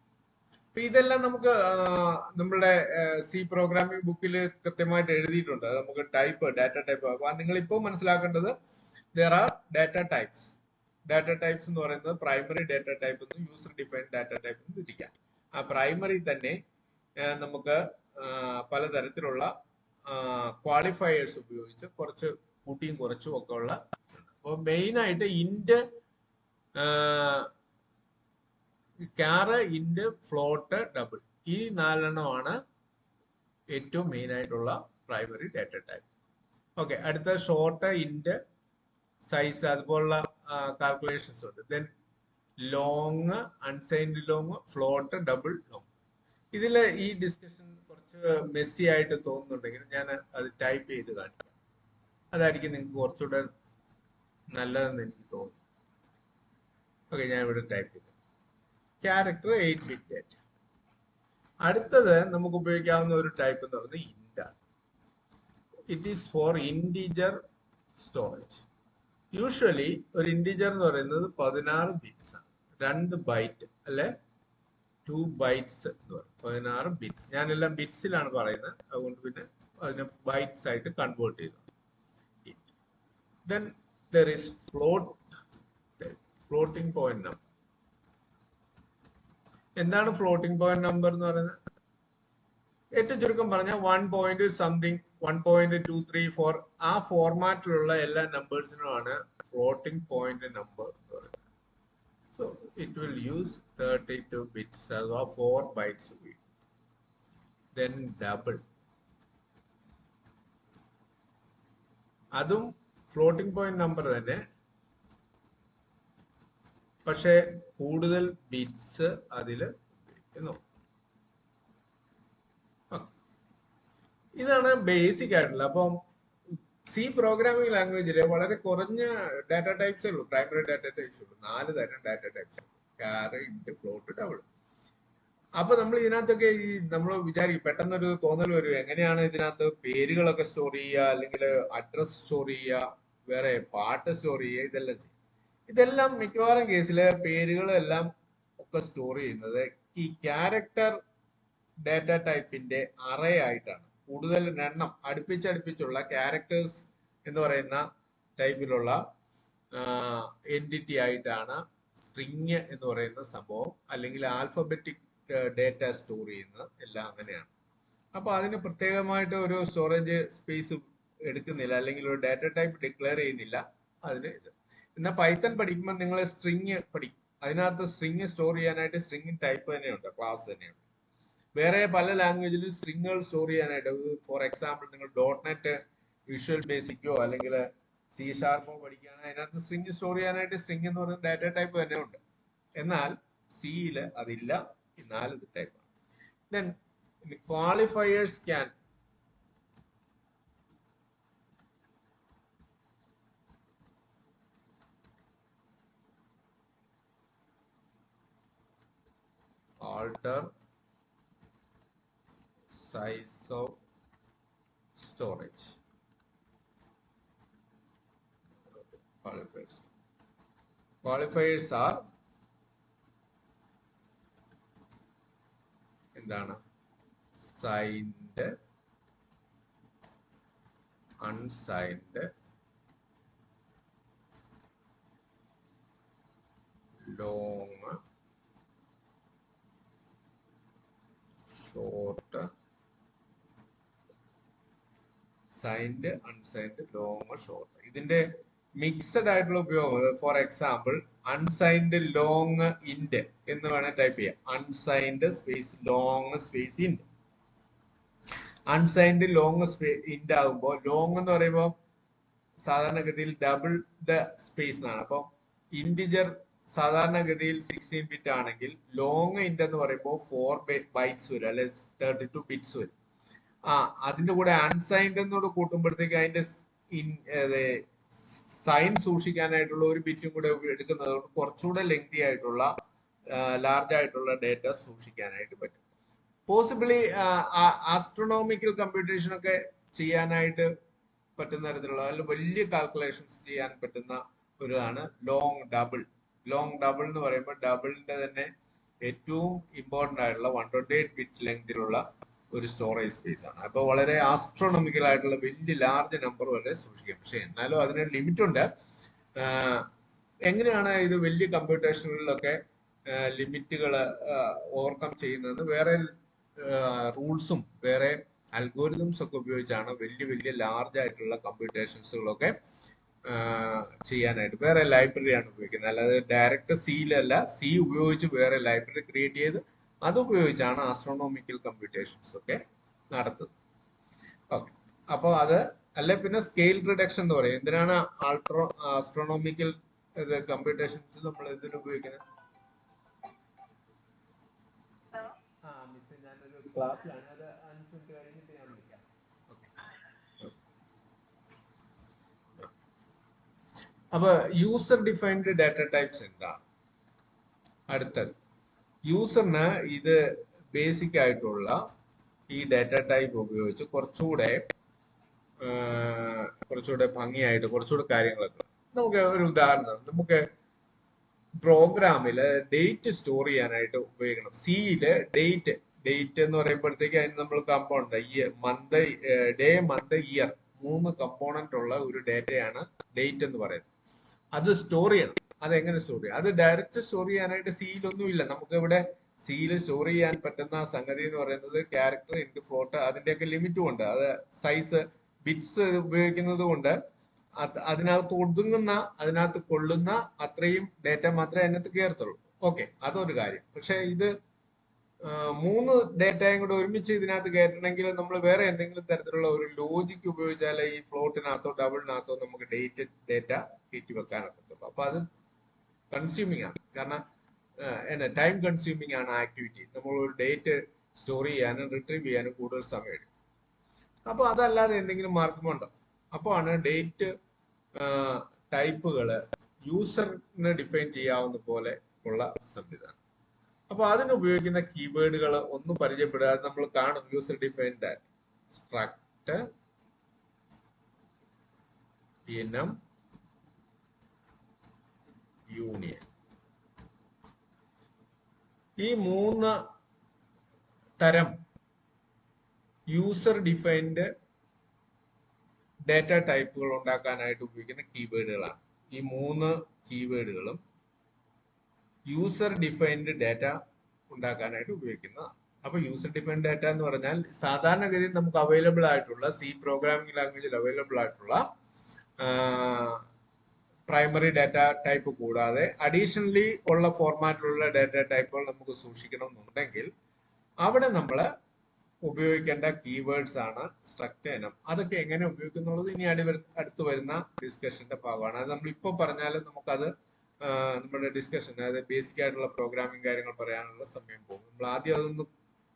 അപ്പൊ ഇതെല്ലാം നമുക്ക് നമ്മളുടെ സി പ്രോഗ്രാമിംഗ് ബുക്കിൽ കൃത്യമായിട്ട് എഴുതിയിട്ടുണ്ട്. അത് നമുക്ക് ടൈപ്പ്, ഡാറ്റ ടൈപ്പ്. അപ്പൊ നിങ്ങൾ ഇപ്പോൾ മനസ്സിലാക്കേണ്ടത് there are data types. Data types എന്ന് പറയുന്നത് പ്രൈമറി ഡാറ്റ ടൈപ്പ് എന്നും യൂസർ ഡിഫൈൻഡ് ഡാറ്റ ടൈപ്പ് എന്നും തിരിക്കാം. ആ പ്രൈമറി തന്നെ നമുക്ക് പലതരത്തിലുള്ള ക്വാളിഫയേഴ്സ് ഉപയോഗിച്ച് കുറച്ച് കൂട്ടിയും കുറച്ചും ഒക്കെ ഉള്ള. അപ്പോൾ മെയിൻ ആയിട്ട് ഇന്റ്, ക്യാറ്, ഇന്റ്, ഫ്ലോട്ട്, ഡബിൾ, ഈ 4 ഏറ്റവും മെയിൻ ആയിട്ടുള്ള പ്രൈമറി ഡാറ്റ ടൈപ്പ്. ഓക്കെ, അടുത്ത ഷോർട്ട്, ഇന്റ്, സൈസ്, അതുപോലുള്ള കാൽക്കുലേഷൻസ് ഉണ്ട്. Then long, unsigned long, float, double, long. ഇതിൽ ഈ ഡിസ്കഷൻ കുറച്ച് മെസ്സി ആയിട്ട് തോന്നുന്നുണ്ടെങ്കിൽ ഞാൻ അത് ടൈപ്പ് ചെയ്ത് കാണിക്കാം. അതായിരിക്കും നിങ്ങൾക്ക് കുറച്ചുകൂടെ നല്ലതെന്ന് എനിക്ക് തോന്നുന്നു. ഓക്കെ, ഞാൻ ഇവിടെ ടൈപ്പ് ചെയ്തു. ക്യാരക്ടർ 8-ബിറ്റ് ഡാറ്റ. അടുത്തത് നമുക്ക് ഉപയോഗിക്കാവുന്ന ഒരു ടൈപ്പ് എന്ന് പറയുന്നത് ഇന്റ് ആണ്. It is for integer storage. Usually ഒരു ഇന്റീജർ എന്ന് പറയുന്നത് 16 ബിറ്റ്സ് ആണ്. 2 ബൈറ്റ് അല്ലെ 2 ബൈറ്റ്സ് എന്ന് പറയും. 16 ബിറ്റ്സ്. ഞാനെല്ലാം ബിറ്റ്സിലാണ് പറയുന്നത്, അതുകൊണ്ട് പിന്നെ അതിനെ ബൈറ്റ്സ് ആയിട്ട് കൺവേർട്ട് ചെയ്തു. Then there is floating point number. എന്താണ് ഫ്ലോട്ടിംഗ് പോയിന്റ് നമ്പർ എന്ന് പറയുന്നത്? ഏറ്റവും ചുരുക്കം പറഞ്ഞാൽ 1.something, 1.234 ആ ഫോർമാറ്റിലുള്ള എല്ലാ നമ്പേഴ്സിനുമാണ് ഫ്ലോട്ടിംഗ് പോയിന്റ് നമ്പർ എന്ന് പറയുന്നത്. So it will use 32 bits അഥവാ 4 ബൈറ്റ്സ്. ദെൻ ഡബിൾ, അതും ഫ്ലോട്ടിംഗ് പോയിന്റ് നമ്പർ തന്നെ, പക്ഷെ കൂടുതൽ ബിറ്റ്സ് അതിൽ ഉപയോഗിക്കുന്നു. ഇതാണ് ബേസിക് ആയിട്ടുള്ള. അപ്പം സി പ്രോഗ്രാമിംഗ് ലാംഗ്വേജിൽ വളരെ കുറഞ്ഞ ഡാറ്റ ടൈപ്സേ ഉള്ളൂ, പ്രൈമറി ഡാറ്റ ടൈപ്സ് ഉള്ളൂ. 4 തരം data types, ക്യാർ, int, float, double. അപ്പൊ നമ്മൾ ഇതിനകത്തൊക്കെ നമ്മൾ വിചാരിക്കും, പെട്ടെന്നൊരു തോന്നൽ വരും, എങ്ങനെയാണ് ഇതിനകത്ത് പേരുകളൊക്കെ സ്റ്റോർ ചെയ്യുക, അല്ലെങ്കിൽ അഡ്രസ് സ്റ്റോർ ചെയ്യുക, വേറെ പാട്ട് സ്റ്റോർ ചെയ്യുക, ഇതെല്ലാം ചെയ്യും. ഇതെല്ലാം മിക്കവാറും കേസില് പേരുകളെല്ലാം ഒക്കെ സ്റ്റോർ ചെയ്യുന്നത് ഈ ക്യാരക്ടർ ഡാറ്റ ടൈപ്പിന്റെ അറേ ആയിട്ടാണ്. കൂടുതൽ എണ്ണം അടുപ്പിച്ചടുപ്പിച്ചുള്ള ക്യാരക്ടേഴ്സ് എന്ന് പറയുന്ന ടൈപ്പിലുള്ള എൻറ്റിറ്റി ആയിട്ടാണ് സ്ട്രിങ് എന്ന് പറയുന്ന സംഭവം, അല്ലെങ്കിൽ ആൽഫബറ്റിക് ഡേറ്റ സ്റ്റോർ ചെയ്യുന്നത് എല്ലാം അങ്ങനെയാണ്. അപ്പൊ അതിന് പ്രത്യേകമായിട്ട് ഒരു സ്റ്റോറേജ് സ്പേസ് എടുക്കുന്നില്ല, അല്ലെങ്കിൽ ഒരു ഡാറ്റ ടൈപ്പ് ഡിക്ലെയർ ചെയ്യുന്നില്ല അതിന് ഇത്. എന്നാൽ പൈത്തൺ പഠിക്കുമ്പോൾ നിങ്ങൾ സ്ട്രിങ് പഠിക്കും. അതിനകത്ത് സ്ട്രിങ് സ്റ്റോർ ചെയ്യാനായിട്ട് സ്ട്രിങ് ടൈപ്പ് തന്നെയുണ്ട്, ക്ലാസ് തന്നെയുണ്ട്. വേറെ പല ലാംഗ്വേജിലും സ്ട്രിങ്ങുകൾ സ്റ്റോർ ചെയ്യാനായിട്ട്, ഫോർ എക്സാമ്പിൾ നിങ്ങൾ .NET വിഷ്വൽ ബേസിക്കോ അല്ലെങ്കിൽ C# പഠിക്കുകയാണെങ്കിൽ അതിനകത്ത് സ്ട്രിങ് സ്റ്റോർ ചെയ്യാനായിട്ട് സ്ട്രിങ് എന്ന് പറയുന്ന ഡാറ്റ ടൈപ്പ് തന്നെ ഉണ്ട്. എന്നാൽ സിയിൽ അതില്ല, എന്നാൽ ഇത് ടൈപ്പാണ്. Then qualifiers can alter size of storage. Qualifiers are എന്താണ്? Signed, unsigned, long, short, signed, unsigned, long, short. ഇതിന്റെ മിക്സഡ് ആയിട്ടുള്ള ഉപയോഗം, ഫോർ എക്സാമ്പിൾ അൺസൈൻഡ് ലോങ് ഇൻഡ് എന്ന് വേണേൽ ടൈപ്പ് ചെയ്യാം. അൺസൈൻഡ് സ്പേസ് ലോങ് സ്പേസ് ഇൻഡ്. അൺസൈൻഡ് ലോങ് ഇൻഡ് ആകുമ്പോൾ, ലോങ് എന്ന് പറയുമ്പോൾ സാധാരണഗതിയിൽ ഡബിൾ ദ സ്പേസ് എന്നാണ്. അപ്പം ഇന്റിജർ സാധാരണഗതിയിൽ 16 ബിറ്റ് ആണെങ്കിൽ ലോങ് ഇൻഡ് എന്ന് പറയുമ്പോൾ 4 ബൈറ്റ്സ് വരും, അല്ലെ 32 ബിറ്റ്സ് വരും. അതിന്റെ കൂടെ അൺസൈൻഡ് എന്നോട് കൂട്ടുമ്പോഴത്തേക്ക് അതിന്റെ സൈൻ സൂക്ഷിക്കാനായിട്ടുള്ള ഒരു ബിറ്റും കൂടെ എടുക്കുന്നത് കൊണ്ട് കുറച്ചുകൂടെ ലെങ്തി ആയിട്ടുള്ള ലാർജ് ആയിട്ടുള്ള ഡേറ്റ സൂക്ഷിക്കാനായിട്ട് പറ്റും. പോസിബിളി ആസ്ട്രോണോമിക്കൽ കമ്പ്യൂട്ടേഷൻ ഒക്കെ ചെയ്യാനായിട്ട് പറ്റുന്ന തരത്തിലുള്ള, അല്ലെങ്കിൽ വലിയ കാൽക്കുലേഷൻസ് ചെയ്യാൻ പറ്റുന്ന ഒരിതാണ് ലോങ് ഡബിൾ. ലോങ് ഡബിൾ എന്ന് പറയുമ്പോൾ ഡബിളിന്റെ തന്നെ ഏറ്റവും ഇമ്പോർട്ടന്റ് ആയിട്ടുള്ള 128 ബിറ്റ് ലെങ്തിലുള്ള ഒരു സ്റ്റോറേജ് സ്പേസ് ആണ്. അപ്പൊ വളരെ ആസ്ട്രോണമിക്കൽ ആയിട്ടുള്ള വലിയ ലാർജ് നമ്പർ വരെ സൂക്ഷിക്കാം. പക്ഷെ എന്നാലും അതിനൊരു ലിമിറ്റ് ഉണ്ട്. എങ്ങനെയാണ് ഇത് വലിയ കമ്പ്യൂട്ടേഷനുകളിലൊക്കെ ലിമിറ്റുകൾ ഓവർകം ചെയ്യുന്നത്? വേറെ റൂൾസും വേറെ അൽഗോരിതംസ് ഒക്കെ ഉപയോഗിച്ചാണ് വലിയ വലിയ ലാർജ് ആയിട്ടുള്ള കമ്പ്യൂട്ടേഷൻസുകളൊക്കെ ചെയ്യാനായിട്ട്. വേറെ ലൈബ്രറിയാണ് ഉപയോഗിക്കുന്നത്, അല്ലാതെ ഡയറക്റ്റ് സിയിലല്ല. സി ഉപയോഗിച്ച് വേറെ ലൈബ്രറി ക്രിയേറ്റ് ചെയ്ത് അത് ഉപയോഗിച്ചാണ് ആസ്ട്രോണോമിക്കൽ കമ്പ്യൂട്ടേഷൻസ് ഒക്കെ നടത്തുന്നത്. ഓക്കെ, അപ്പോൾ അത് അല്ലെ പിന്നെ സ്കെയിൽ റിഡക്ഷൻ എന്ന് പറയും. എന്തിനാണ് ആസ്ട്രോണോമിക്കൽ കമ്പ്യൂട്ടേഷൻസ് നമ്മൾ എന്തിനു ഉപയോഗിക്കുന്നത്? മിസ്, ഞാനൊരു ക്ലാസ്സിലാണ്, അത് 5 മിനിറ്റ് കഴിഞ്ഞിട്ട് ഞാൻ വിളിക്കാം. അപ്പൊ യൂസർ ഡിഫൈൻഡ് ഡാറ്റ ടൈപ്സ് എന്താണ്? അടുത്തത്, യൂസറിന് ഇത് ബേസിക് ആയിട്ടുള്ള ഈ ഡാറ്റ ടൈപ്പ് ഉപയോഗിച്ച് കുറച്ചുകൂടെ ഭംഗിയായിട്ട് കുറച്ചുകൂടെ കാര്യങ്ങളൊക്കെ നമുക്ക് ഒരു ഉദാഹരണം, നമുക്ക് പ്രോഗ്രാമില് ഡേറ്റ് സ്റ്റോർ ചെയ്യാനായിട്ട് ഉപയോഗിക്കണം. സിയില് ഡേറ്റ് എന്ന് പറയുമ്പോഴത്തേക്ക് അതിന് നമ്മൾ component month, day, month, year 3 component ഉള്ള ഒരു ഡേറ്റയാണ് ഡേറ്റ് എന്ന് പറയുന്നത്. അത് സ്റ്റോർ ചെയ്യണം. അതെങ്ങനെ സ്റ്റോർ ചെയ്യാം? അത് ഡയറക്റ്റ് സ്റ്റോർ ചെയ്യാനായിട്ട് സിയിലൊന്നും ഇല്ല. നമുക്ക് ഇവിടെ സിയിൽ സ്റ്റോർ ചെയ്യാൻ പറ്റുന്ന സംഗതി എന്ന് പറയുന്നത് ക്യാരക്ടർ, ഇൻറ്റ്, ഫ്ലോട്ട്, അതിന്റെയൊക്കെ ലിമിറ്റും ഉണ്ട്. അത് സൈസ് ബിറ്റ്സ് ഉപയോഗിക്കുന്നത് കൊണ്ട് അതിനകത്ത് ഒതുങ്ങുന്ന, അതിനകത്ത് കൊള്ളുന്ന അത്രയും ഡേറ്റ മാത്രമേ അതിനകത്ത് കയറത്തുള്ളൂ. ഓക്കെ, അതൊരു കാര്യം. പക്ഷെ ഇത് 3 ഡേറ്റയും കൂടെ ഒരുമിച്ച് ഇതിനകത്ത് കയറ്റണമെങ്കിൽ നമ്മൾ വേറെ എന്തെങ്കിലും തരത്തിലുള്ള ഒരു ലോജിക്ക് ഉപയോഗിച്ചാൽ ഈ ഫ്ലോട്ടിനകത്തോ ഡബിളിനകത്തോ നമുക്ക് ഡേറ്റ കയറ്റി വെക്കാനൊക്കത്തുള്ളൂ. അപ്പൊ അത് കൺസ്യൂമിങ് ആണ്. കാരണം ടൈം കൺസ്യൂമിങ് ആണ് ആക്ടിവിറ്റി. നമ്മൾ ഒരു ഡേറ്റ് സ്റ്റോർ ചെയ്യാനും റിട്രീവ് ചെയ്യാനും കൂടുതൽ സമയം എടുക്കും. അപ്പൊ അതല്ലാതെ എന്തെങ്കിലും മാർഗമുണ്ടോ? അപ്പോൾ ആണ് ഡേറ്റ് ടൈപ്പുകള് യൂസറിന് ഡിഫൈൻ ചെയ്യാവുന്ന പോലെ ഉള്ള സംവിധാനം. അപ്പൊ അതിന് ഉപയോഗിക്കുന്ന കീവേഡുകൾ ഒന്ന് പരിചയപ്പെടുക. അത് നമ്മൾ കാണും. യൂസർ ഡിഫൈൻഡ് ഡാറ്റ, സ്ട്രക്ട്, ഇനം, യൂണിയൻ. ഈ 3 തരം യൂസർ ഡിഫൈൻഡ് ഡാറ്റ ടൈപ്പുകൾ ഉണ്ടാക്കാനായിട്ട് ഉപയോഗിക്കുന്ന കീവേഡുകളാണ്. ഈ 3 കീവേഡുകളും യൂസർ ഡിഫൈൻഡ് ഡാറ്റ ഉണ്ടാക്കാനായിട്ട് ഉപയോഗിക്കുന്നതാണ്. അപ്പൊ യൂസർ ഡിഫൈൻഡ് ഡാറ്റ എന്ന് പറഞ്ഞാൽ സാധാരണഗതിയിൽ നമുക്ക് അവൈലബിൾ ആയിട്ടുള്ള സി പ്രോഗ്രാമിംഗ് ലാംഗ്വേജിൽ അവൈലബിൾ ആയിട്ടുള്ള പ്രൈമറി ഡാറ്റ ടൈപ്പ് കൂടാതെ അഡീഷണലി ഉള്ള ഫോർമാറ്റിലുള്ള ഡാറ്റ ടൈപ്പുകൾ നമുക്ക് സൂക്ഷിക്കണം എന്നുണ്ടെങ്കിൽ അവിടെ നമ്മൾ ഉപയോഗിക്കേണ്ട കീവേഡ്സ് ആണ് സ്ട്രക്ചർ ഇനം. അതൊക്കെ എങ്ങനെ ഉപയോഗിക്കുന്നുള്ളത് ഇനി അടുത്ത് വരുന്ന ഡിസ്കഷന്റെ ഭാഗമാണ്. അത് നമ്മൾ ഇപ്പോൾ പറഞ്ഞാലും നമുക്കത് നമ്മുടെ ഡിസ്കഷൻ, അതായത് ബേസിക് ആയിട്ടുള്ള പ്രോഗ്രാമിംഗ് കാര്യങ്ങൾ പറയാനുള്ള സമയം പോകും. നമ്മൾ ആദ്യം അതൊന്ന്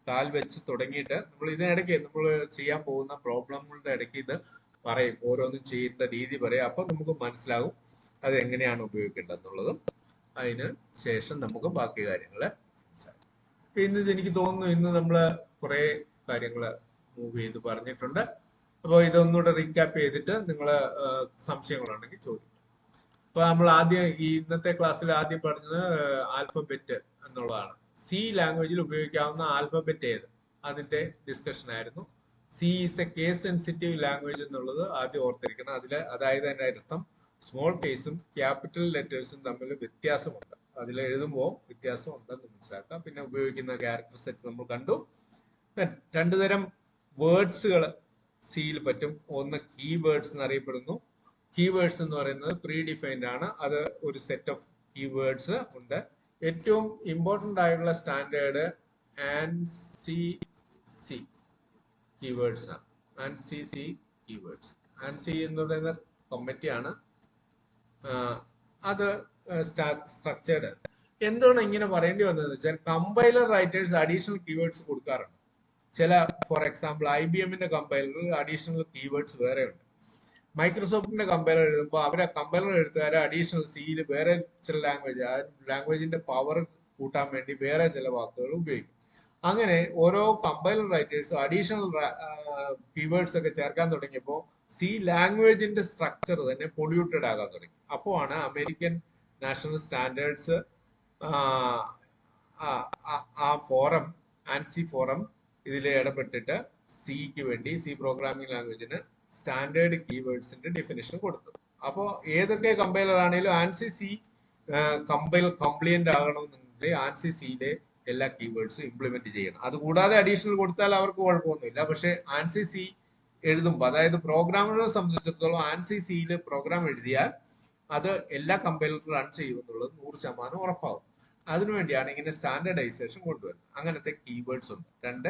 കാൽ വെച്ച് തുടങ്ങിയിട്ട് നമ്മൾ ഇതിനിടയ്ക്ക് നമ്മൾ ചെയ്യാൻ പോകുന്ന പ്രോബ്ലങ്ങളുടെ ഇടയ്ക്ക് ഇത് പറയും, ഓരോന്നും ചെയ്യുന്ന രീതി പറയും. അപ്പൊ നമുക്ക് മനസ്സിലാവും അത് എങ്ങനെയാണ് ഉപയോഗിക്കേണ്ടതെന്നുള്ളതും. അതിന് ശേഷം നമുക്ക് ബാക്കി കാര്യങ്ങൾ ഇന്ന് എനിക്ക് തോന്നുന്നു ഇന്ന് നമ്മൾ കുറെ കാര്യങ്ങൾ മൂവ് ചെയ്ത് പറഞ്ഞിട്ടുണ്ട്. അപ്പോൾ ഇതൊന്നുകൂടെ റീക്യാപ്പ് ചെയ്തിട്ട് നിങ്ങൾ സംശയങ്ങളുണ്ടെങ്കിൽ ചോദിക്കും. അപ്പൊ നമ്മൾ ആദ്യം ഈ ഇന്നത്തെ ക്ലാസ്സിൽ ആദ്യം പറഞ്ഞത് ആൽഫബറ്റ് എന്നുള്ളതാണ്. സി ലാംഗ്വേജിൽ ഉപയോഗിക്കാവുന്ന ആൽഫബറ്റ് ഏത്, അതിന്റെ ഡിസ്കഷൻ ആയിരുന്നു. C is A case sensitive language എന്നുള്ളത് ആദ്യം ഓർത്തിരിക്കണം. അതായത് അതിന്റെ അർത്ഥം സ്മോൾ കേസും ക്യാപിറ്റൽ ലെറ്റേഴ്സും തമ്മിൽ വ്യത്യാസമുണ്ട്. അതിൽ എഴുതുമ്പോൾ വ്യത്യാസം ഉണ്ടെന്ന് മനസ്സിലാക്കാം. പിന്നെ ഉപയോഗിക്കുന്ന ക്യാരക്ടർ സെറ്റ് നമ്മൾ കണ്ടു. രണ്ടു തരം വേർഡ്സുകൾ സിയിൽ പറ്റും. ഒന്ന് കീവേഡ്സ് എന്നറിയപ്പെടുന്നു. കീവേഡ്സ് എന്ന് പറയുന്നത് പ്രീ ഡിഫൈൻഡ് ആണ്. അത് ഒരു സെറ്റ് ഓഫ് കീവേഡ്സ് ഉണ്ട്. ഏറ്റവും ഇമ്പോർട്ടൻ്റ് ആയിട്ടുള്ള സ്റ്റാൻഡേർഡ് ANSI കീവേഡ്സ് ആണ്. ANSI keywords. ANSI എന്ന് പറയുന്ന കമ്മിറ്റിയാണ് അത് സ്ട്രക്ചേർഡ്. എന്താണ് ഇങ്ങനെ പറയേണ്ടി വന്നതെന്ന് വെച്ചാൽ കമ്പൈലർ റൈറ്റേഴ്സ് അഡീഷണൽ കീവേഡ്സ് കൊടുക്കാറുണ്ട്. ചില ഫോർ എക്സാമ്പിൾ IBMന്റെ കമ്പൈലറിൽ അഡീഷണൽ കീവേഡ്സ് വേറെ ഉണ്ട്. മൈക്രോസോഫ്റ്റിന്റെ കമ്പൈലർ എഴുതുമ്പോൾ അവരെ കമ്പൈലർ എഴുത്തുകാരെ അഡീഷണൽ സിയിൽ വേറെ ചില ലാംഗ്വേജിന്റെ പവർ കൂട്ടാൻ വേണ്ടി വേറെ ചില വാക്കുകൾ ഉപയോഗിക്കും. അങ്ങനെ ഓരോ കമ്പൈലർ റൈറ്റേഴ്സും അഡീഷണൽ കീവേഡ്സ് ഒക്കെ ചേർക്കാൻ തുടങ്ങിയപ്പോൾ സി ലാംഗ്വേജിന്റെ സ്ട്രക്ചർ തന്നെ പൊള്യൂട്ടഡ് ആകാൻ തുടങ്ങി. അപ്പോൾ ആണ് അമേരിക്കൻ നാഷണൽ സ്റ്റാൻഡേർഡ്സ് ആ ഫോറം, ANSI ഫോറം ഇതിൽ ഇടപെട്ടിട്ട് സിക്ക് വേണ്ടി, സി പ്രോഗ്രാമിംഗ് ലാംഗ്വേജിന് സ്റ്റാൻഡേർഡ് കീവേഡ്സിന്റെ ഡെഫിനിഷൻ കൊടുത്തത്. അപ്പോൾ ഏതൊക്കെ കമ്പൈലർ ആണെങ്കിലും ANSI സി കംപ്ലൈന്റ് ആകണമെന്നുണ്ടെങ്കിൽ ANSI സിയിലെ എല്ലാ കീവേഡ്സും ഇംപ്ലിമെന്റ് ചെയ്യണം. അതുകൂടാതെ അഡീഷണൽ കൊടുത്താൽ അവർക്ക് കുഴപ്പമൊന്നുമില്ല. പക്ഷെ ANSI സി എഴുതുമ്പോൾ, അതായത് പ്രോഗ്രാമറെ സംബന്ധിച്ചിടത്തോളം ANSI സിയിൽ പ്രോഗ്രാം എഴുതിയാൽ അത് എല്ലാ കമ്പൈലറും റൺ ചെയ്യുമെന്നുള്ളത് 100% ഉറപ്പാവും. അതിനുവേണ്ടിയാണ് ഇങ്ങനെ സ്റ്റാൻഡർഡൈസേഷൻ കൊണ്ടുവരുന്നത്. അങ്ങനത്തെ കീവേഡ്സ് ഉണ്ട്. രണ്ട്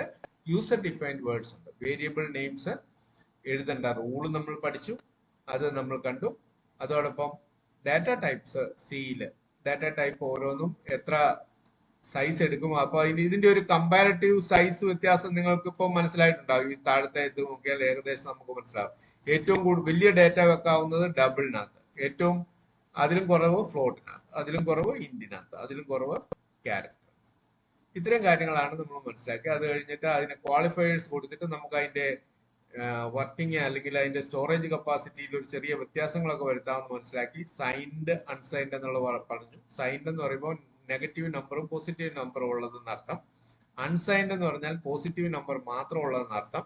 യൂസർ ഡിഫൈൻഡ് വേർഡ്സ് ഉണ്ട്. വേരിയബിൾ നെയിംസ് എഴുതേണ്ട റൂൾ നമ്മൾ പഠിച്ചു, അത് നമ്മൾ കണ്ടു. അതോടൊപ്പം ഡാറ്റ ടൈപ്സ് സിയിൽ, ഡാറ്റ ടൈപ്പ് ഓരോന്നും എത്ര സൈസ് എടുക്കും. അപ്പൊ ഇതിന്റെ ഒരു കമ്പാരറ്റീവ് സൈസ് വ്യത്യാസം നിങ്ങൾക്ക് ഇപ്പോൾ മനസ്സിലായിട്ടുണ്ടാവും. ഈ താഴത്തെ ഇത് നോക്കിയാൽ ഏകദേശം നമുക്ക് മനസ്സിലാവും. ഏറ്റവും വലിയ ഡാറ്റ വെക്കാവുന്നത് ഡബിളിനകത്ത്, ഏറ്റവും അതിലും കുറവ് ഫ്ലോട്ടിനകത്ത്, അതിലും കുറവ് ഇൻഡിനകത്ത്, അതിലും കുറവ് ക്യാരക്ടർ. ഇത്തരം കാര്യങ്ങളാണ് നമ്മൾ മനസ്സിലാക്കി. അത് കഴിഞ്ഞിട്ട് അതിന് ക്വാളിഫയേഴ്സ് കൊടുത്തിട്ട് നമുക്ക് അതിന്റെ വർക്കിംഗ് അല്ലെങ്കിൽ അതിന്റെ സ്റ്റോറേജ് കപ്പാസിറ്റിയിൽ ഒരു ചെറിയ വ്യത്യാസങ്ങളൊക്കെ വരുത്താമെന്ന് മനസ്സിലാക്കി. സൈൻഡ്, അൺസൈൻഡ് എന്നുള്ള പറഞ്ഞു. സൈൻഡ് എന്ന് പറയുമ്പോൾ നെഗറ്റീവ് നമ്പറും പോസിറ്റീവ് നമ്പറും ഉള്ളതെന്ന് അർത്ഥം. അൺസൈൻഡ് എന്ന് പറഞ്ഞാൽ പോസിറ്റീവ് നമ്പർ മാത്രം ഉള്ളതെന്ന് അർത്ഥം.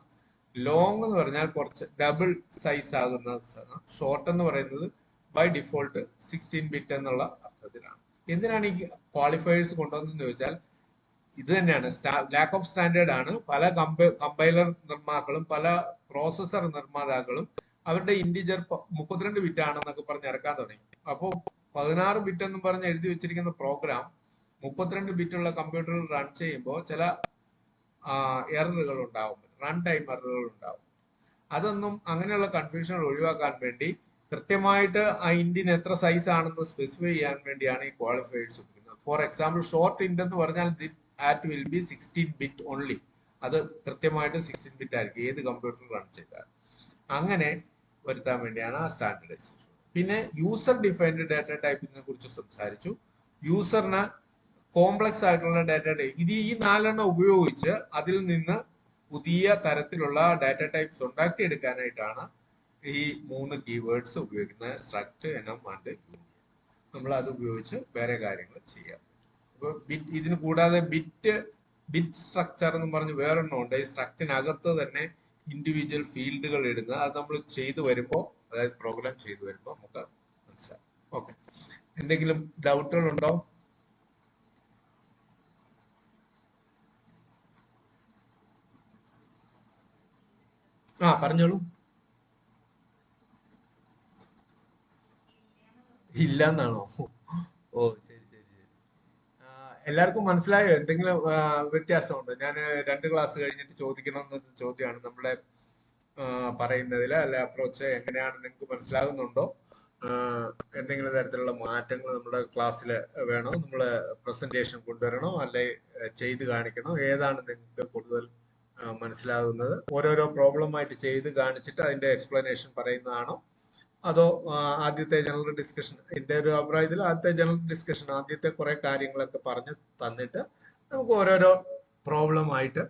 ലോങ് എന്ന് പറഞ്ഞാൽ കുറച്ച് ഡബിൾ സൈസ് ആകുന്ന. ഷോർട്ട് എന്ന് പറയുന്നത് ബൈ ഡിഫോൾട്ട് 16 ബിറ്റ് എന്നുള്ള അർത്ഥത്തിലാണ്. എന്തിനാണ് ഈ ക്വാളിഫയേഴ്സ് കൊണ്ടുവന്നതെന്ന് ചോദിച്ചാൽ ഇത് തന്നെയാണ്, ലാക്ക് ഓഫ് സ്റ്റാൻഡേർഡ് ആണ്. പല കമ്പൈലർ നിർമ്മാക്കളും പല പ്രോസസർ നിർമ്മാതാക്കളും അവരുടെ ഇന്റിജർ 32 ബിറ്റ് ആണെന്നൊക്കെ പറഞ്ഞ് ഇറക്കാൻ തുടങ്ങി. അപ്പോൾ 16 ബിറ്റ് എന്ന് പറഞ്ഞ് എഴുതി വെച്ചിരിക്കുന്ന പ്രോഗ്രാം 32 ബിറ്റുള്ള കമ്പ്യൂട്ടറിൽ റൺ ചെയ്യുമ്പോൾ ചില എററുകൾ ഉണ്ടാവും, റൺ ടൈം എററുകൾ ഉണ്ടാവും. അതൊന്നും അങ്ങനെയുള്ള കൺഫ്യൂഷനുകൾ ഒഴിവാക്കാൻ വേണ്ടി കൃത്യമായിട്ട് ആ ഇന്റിന് എത്ര സൈസ് ആണെന്ന് സ്പെസിഫൈ ചെയ്യാൻ വേണ്ടിയാണ് ഈ ക്വാളിഫയേഴ്സ് ഉപയോഗിക്കുന്നത്. ഫോർ എക്സാമ്പിൾ ഷോർട്ട് ഇന്റ് എന്ന് പറഞ്ഞാൽ ആറ്റ് വിൽ ബി 16 ബിറ്റ് ഓൺലി. അത് കൃത്യമായിട്ട് 16 ബിറ്റ് ആയിരിക്കും ഏത് കമ്പ്യൂട്ടറിൽ റൺ ചെയ്താൽ. അങ്ങനെ വരുത്താൻ വേണ്ടിയാണ് ആ സ്റ്റാൻഡർഡൈസേഷൻ. പിന്നെ യൂസർ ഡിഫൈൻഡ് ഡാറ്റ ടൈപ്പിനെ കുറിച്ച് സംസാരിച്ചു. യൂസറിന് കോംപ്ലക്സ് ആയിട്ടുള്ള ഡാറ്റ ടൈപ്പ്, ഇത് ഈ 4 ഉപയോഗിച്ച് അതിൽ നിന്ന് പുതിയ തരത്തിലുള്ള ഡാറ്റ ടൈപ്സ് ഉണ്ടാക്കിയെടുക്കാനായിട്ടാണ് ഈ 3 കീവേഡ്സ് ഉപയോഗിക്കുന്നത്. Struct, enum and union. നമ്മൾ അത് ഉപയോഗിച്ച് വേറെ കാര്യങ്ങൾ ചെയ്യാം. അപ്പോൾ ഇതിന് കൂടാതെ ബിറ്റ് സ്ട്രക്ചർ എന്ന് പറഞ്ഞ് വേറൊരെണ്ണം ഉണ്ട്. ഈ സ്ട്രക്ചറിനകത്ത് തന്നെ ഇൻഡിവിജ്വൽ ഫീൽഡുകൾ ഇടുന്നത്. അത് നമ്മൾ ചെയ്തു വരുമ്പോൾ, അതായത് പ്രോഗ്രാം ചെയ്തു വരുമ്പോൾ നമുക്ക് മനസ്സിലാവും. ഓക്കെ. എന്തെങ്കിലും ഡൗട്ടുകൾ ഉണ്ടോ? പറഞ്ഞോളൂ. ഇല്ലെന്നാണോ? ഓ, ശരി ശരി ശരി. എല്ലാവർക്കും മനസ്സിലായോ? എന്തെങ്കിലും വ്യത്യാസമുണ്ടോ? ഞാൻ 2 ക്ലാസ് കഴിഞ്ഞിട്ട് ചോദിക്കണമെന്ന ചോദ്യമാണ് നമ്മുടെ പറയുന്നതിൽ അല്ലെ അപ്രോച്ച് എങ്ങനെയാണ് നിങ്ങൾക്ക് മനസ്സിലാകുന്നുണ്ടോ? എന്തെങ്കിലും തരത്തിലുള്ള മാറ്റങ്ങൾ നമ്മുടെ ക്ലാസ്സിൽ വേണോ? നമ്മൾ പ്രസന്റേഷൻ കൊണ്ടുവരണോ അല്ലെ ചെയ്ത് കാണിക്കണോ? ഏതാണ് നിങ്ങൾക്ക് കൂടുതൽ മനസ്സിലാകുന്നത്? ഓരോരോ പ്രോബ്ലമായിട്ട് ചെയ്ത് കാണിച്ചിട്ട് അതിന്റെ എക്സ്പ്ലനേഷൻ പറയുന്നതാണോ? അതോ ആദ്യത്തെ ജനറൽ ഡിസ്കഷൻ? എൻ്റെ ഒരു അഭിപ്രായത്തിൽ ആദ്യത്തെ ജനറൽ ഡിസ്കഷൻ, ആദ്യത്തെ കുറെ കാര്യങ്ങളൊക്കെ പറഞ്ഞ് തന്നിട്ട് നമുക്ക് ഓരോരോ പ്രോബ്ലം ആയിട്ട്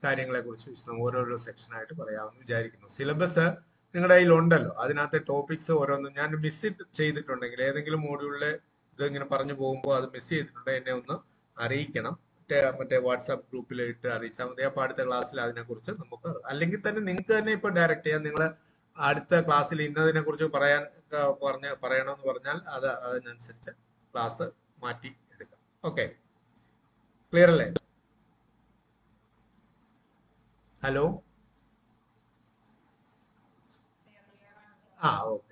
കാര്യങ്ങളെ കുറിച്ച് ഓരോരോ സെക്ഷനായിട്ട് പറയാമെന്ന് വിചാരിക്കുന്നു. സിലബസ് നിങ്ങളുടെ കയ്യിൽ ഉണ്ടല്ലോ, അതിനകത്തെ ടോപ്പിക്സ് ഓരോന്നും ഞാൻ മിസ് ചെയ്തിട്ടുണ്ടെങ്കിൽ ഏതെങ്കിലും മോഡ്യൂളിൽ ഇതിങ്ങനെ പറഞ്ഞു പോകുമ്പോൾ അത് മിസ് ചെയ്തിട്ടുണ്ടെങ്കിൽ എന്നെ ഒന്ന് അറിയിക്കണം. മറ്റേ വാട്സാപ്പ് ഗ്രൂപ്പിൽ ഇട്ട് അറിയിച്ചാൽ മതി. അപ്പോൾ അടുത്ത ക്ലാസ്സിൽ അതിനെക്കുറിച്ച് നമുക്ക്, അല്ലെങ്കിൽ തന്നെ നിങ്ങൾക്ക് തന്നെ ഇപ്പൊ ഡയറക്റ്റ് ചെയ്യാം. നിങ്ങൾ അടുത്ത ക്ലാസ്സിൽ ഇന്നതിനെ കുറിച്ച് പറയണമെന്ന് പറഞ്ഞാൽ അതിനനുസരിച്ച് ക്ലാസ് മാറ്റി എടുക്കാം. ഓക്കെ, ക്ലിയർ അല്ലേ? ഹലോ. ഓക്കെ.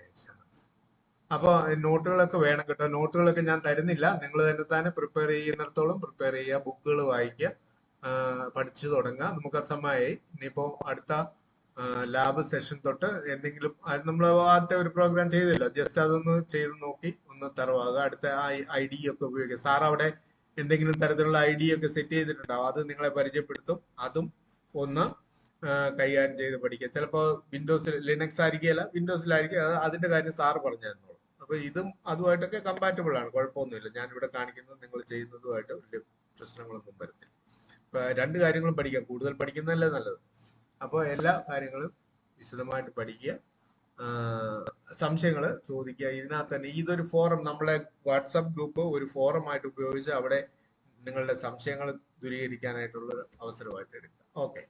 അപ്പോൾ നോട്ടുകളൊക്കെ വേണം കേട്ടോ. നോട്ടുകളൊക്കെ ഞാൻ തരുന്നില്ല, നിങ്ങൾ തന്നെ പ്രിപ്പയർ ചെയ്യുന്നിടത്തോളം പ്രിപ്പയർ ചെയ്യുക, ബുക്കുകൾ വായിക്കുക, പഠിച്ചു തുടങ്ങുക. നമുക്ക് സമയമായി. ഇനിയിപ്പോൾ അടുത്ത ലാബ് സെഷൻ തൊട്ട് എന്തെങ്കിലും നമ്മൾ ആദ്യത്തെ ഒരു പ്രോഗ്രാം ചെയ്തല്ലോ, ജസ്റ്റ് അതൊന്ന് ചെയ്ത് നോക്കി ഒന്ന് തറവാകുക. അടുത്ത ID ഒക്കെ ഉപയോഗിക്കുക. സാർ അവിടെ എന്തെങ്കിലും തരത്തിലുള്ള ID ഒക്കെ സെറ്റ് ചെയ്തിട്ടുണ്ടാവും, അത് നിങ്ങളെ പരിചയപ്പെടുത്തും. അതും ഒന്ന് കൈകാര്യം ചെയ്ത് പഠിക്കുക. ചിലപ്പോൾ വിൻഡോസിൽ, ലിനക്സ് ആയിരിക്കുകയല്ല, വിൻഡോസിലായിരിക്കും. അതിന്റെ കാര്യം സാറ് പറഞ്ഞു തന്നോളൂ. അപ്പൊ ഇതും അതുമായിട്ടൊക്കെ കമ്പാറ്റബിൾ ആണ്, കുഴപ്പമൊന്നുമില്ല. ഞാൻ ഇവിടെ കാണിക്കുന്നത് നിങ്ങൾ ചെയ്യുന്നതുമായിട്ട് വലിയ പ്രശ്നങ്ങളൊന്നും വരുന്നില്ല. ഇപ്പൊ 2 കാര്യങ്ങളും പഠിക്കാം, കൂടുതൽ പഠിക്കുന്നതല്ലേ നല്ലത്. അപ്പോൾ എല്ലാ കാര്യങ്ങളും വിശദമായിട്ട് പഠിക്കുക, സംശയങ്ങൾ ചോദിക്കുക. ഇതിനകത്ത് തന്നെ ഇതൊരു ഫോറം, നമ്മളെ വാട്സാപ്പ് ഗ്രൂപ്പ് ഒരു ഫോറം ആയിട്ട് ഉപയോഗിച്ച് അവിടെ നിങ്ങളുടെ സംശയങ്ങൾ ദൂരീകരിക്കാനായിട്ടുള്ള ഒരു അവസരമായിട്ട് എടുക്കുക. ഓക്കെ.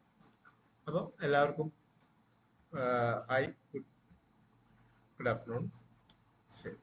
അപ്പോൾ എല്ലാവർക്കും ഹായ്, ഗുഡ് ആഫ്റ്റർനൂൺ. ശരി.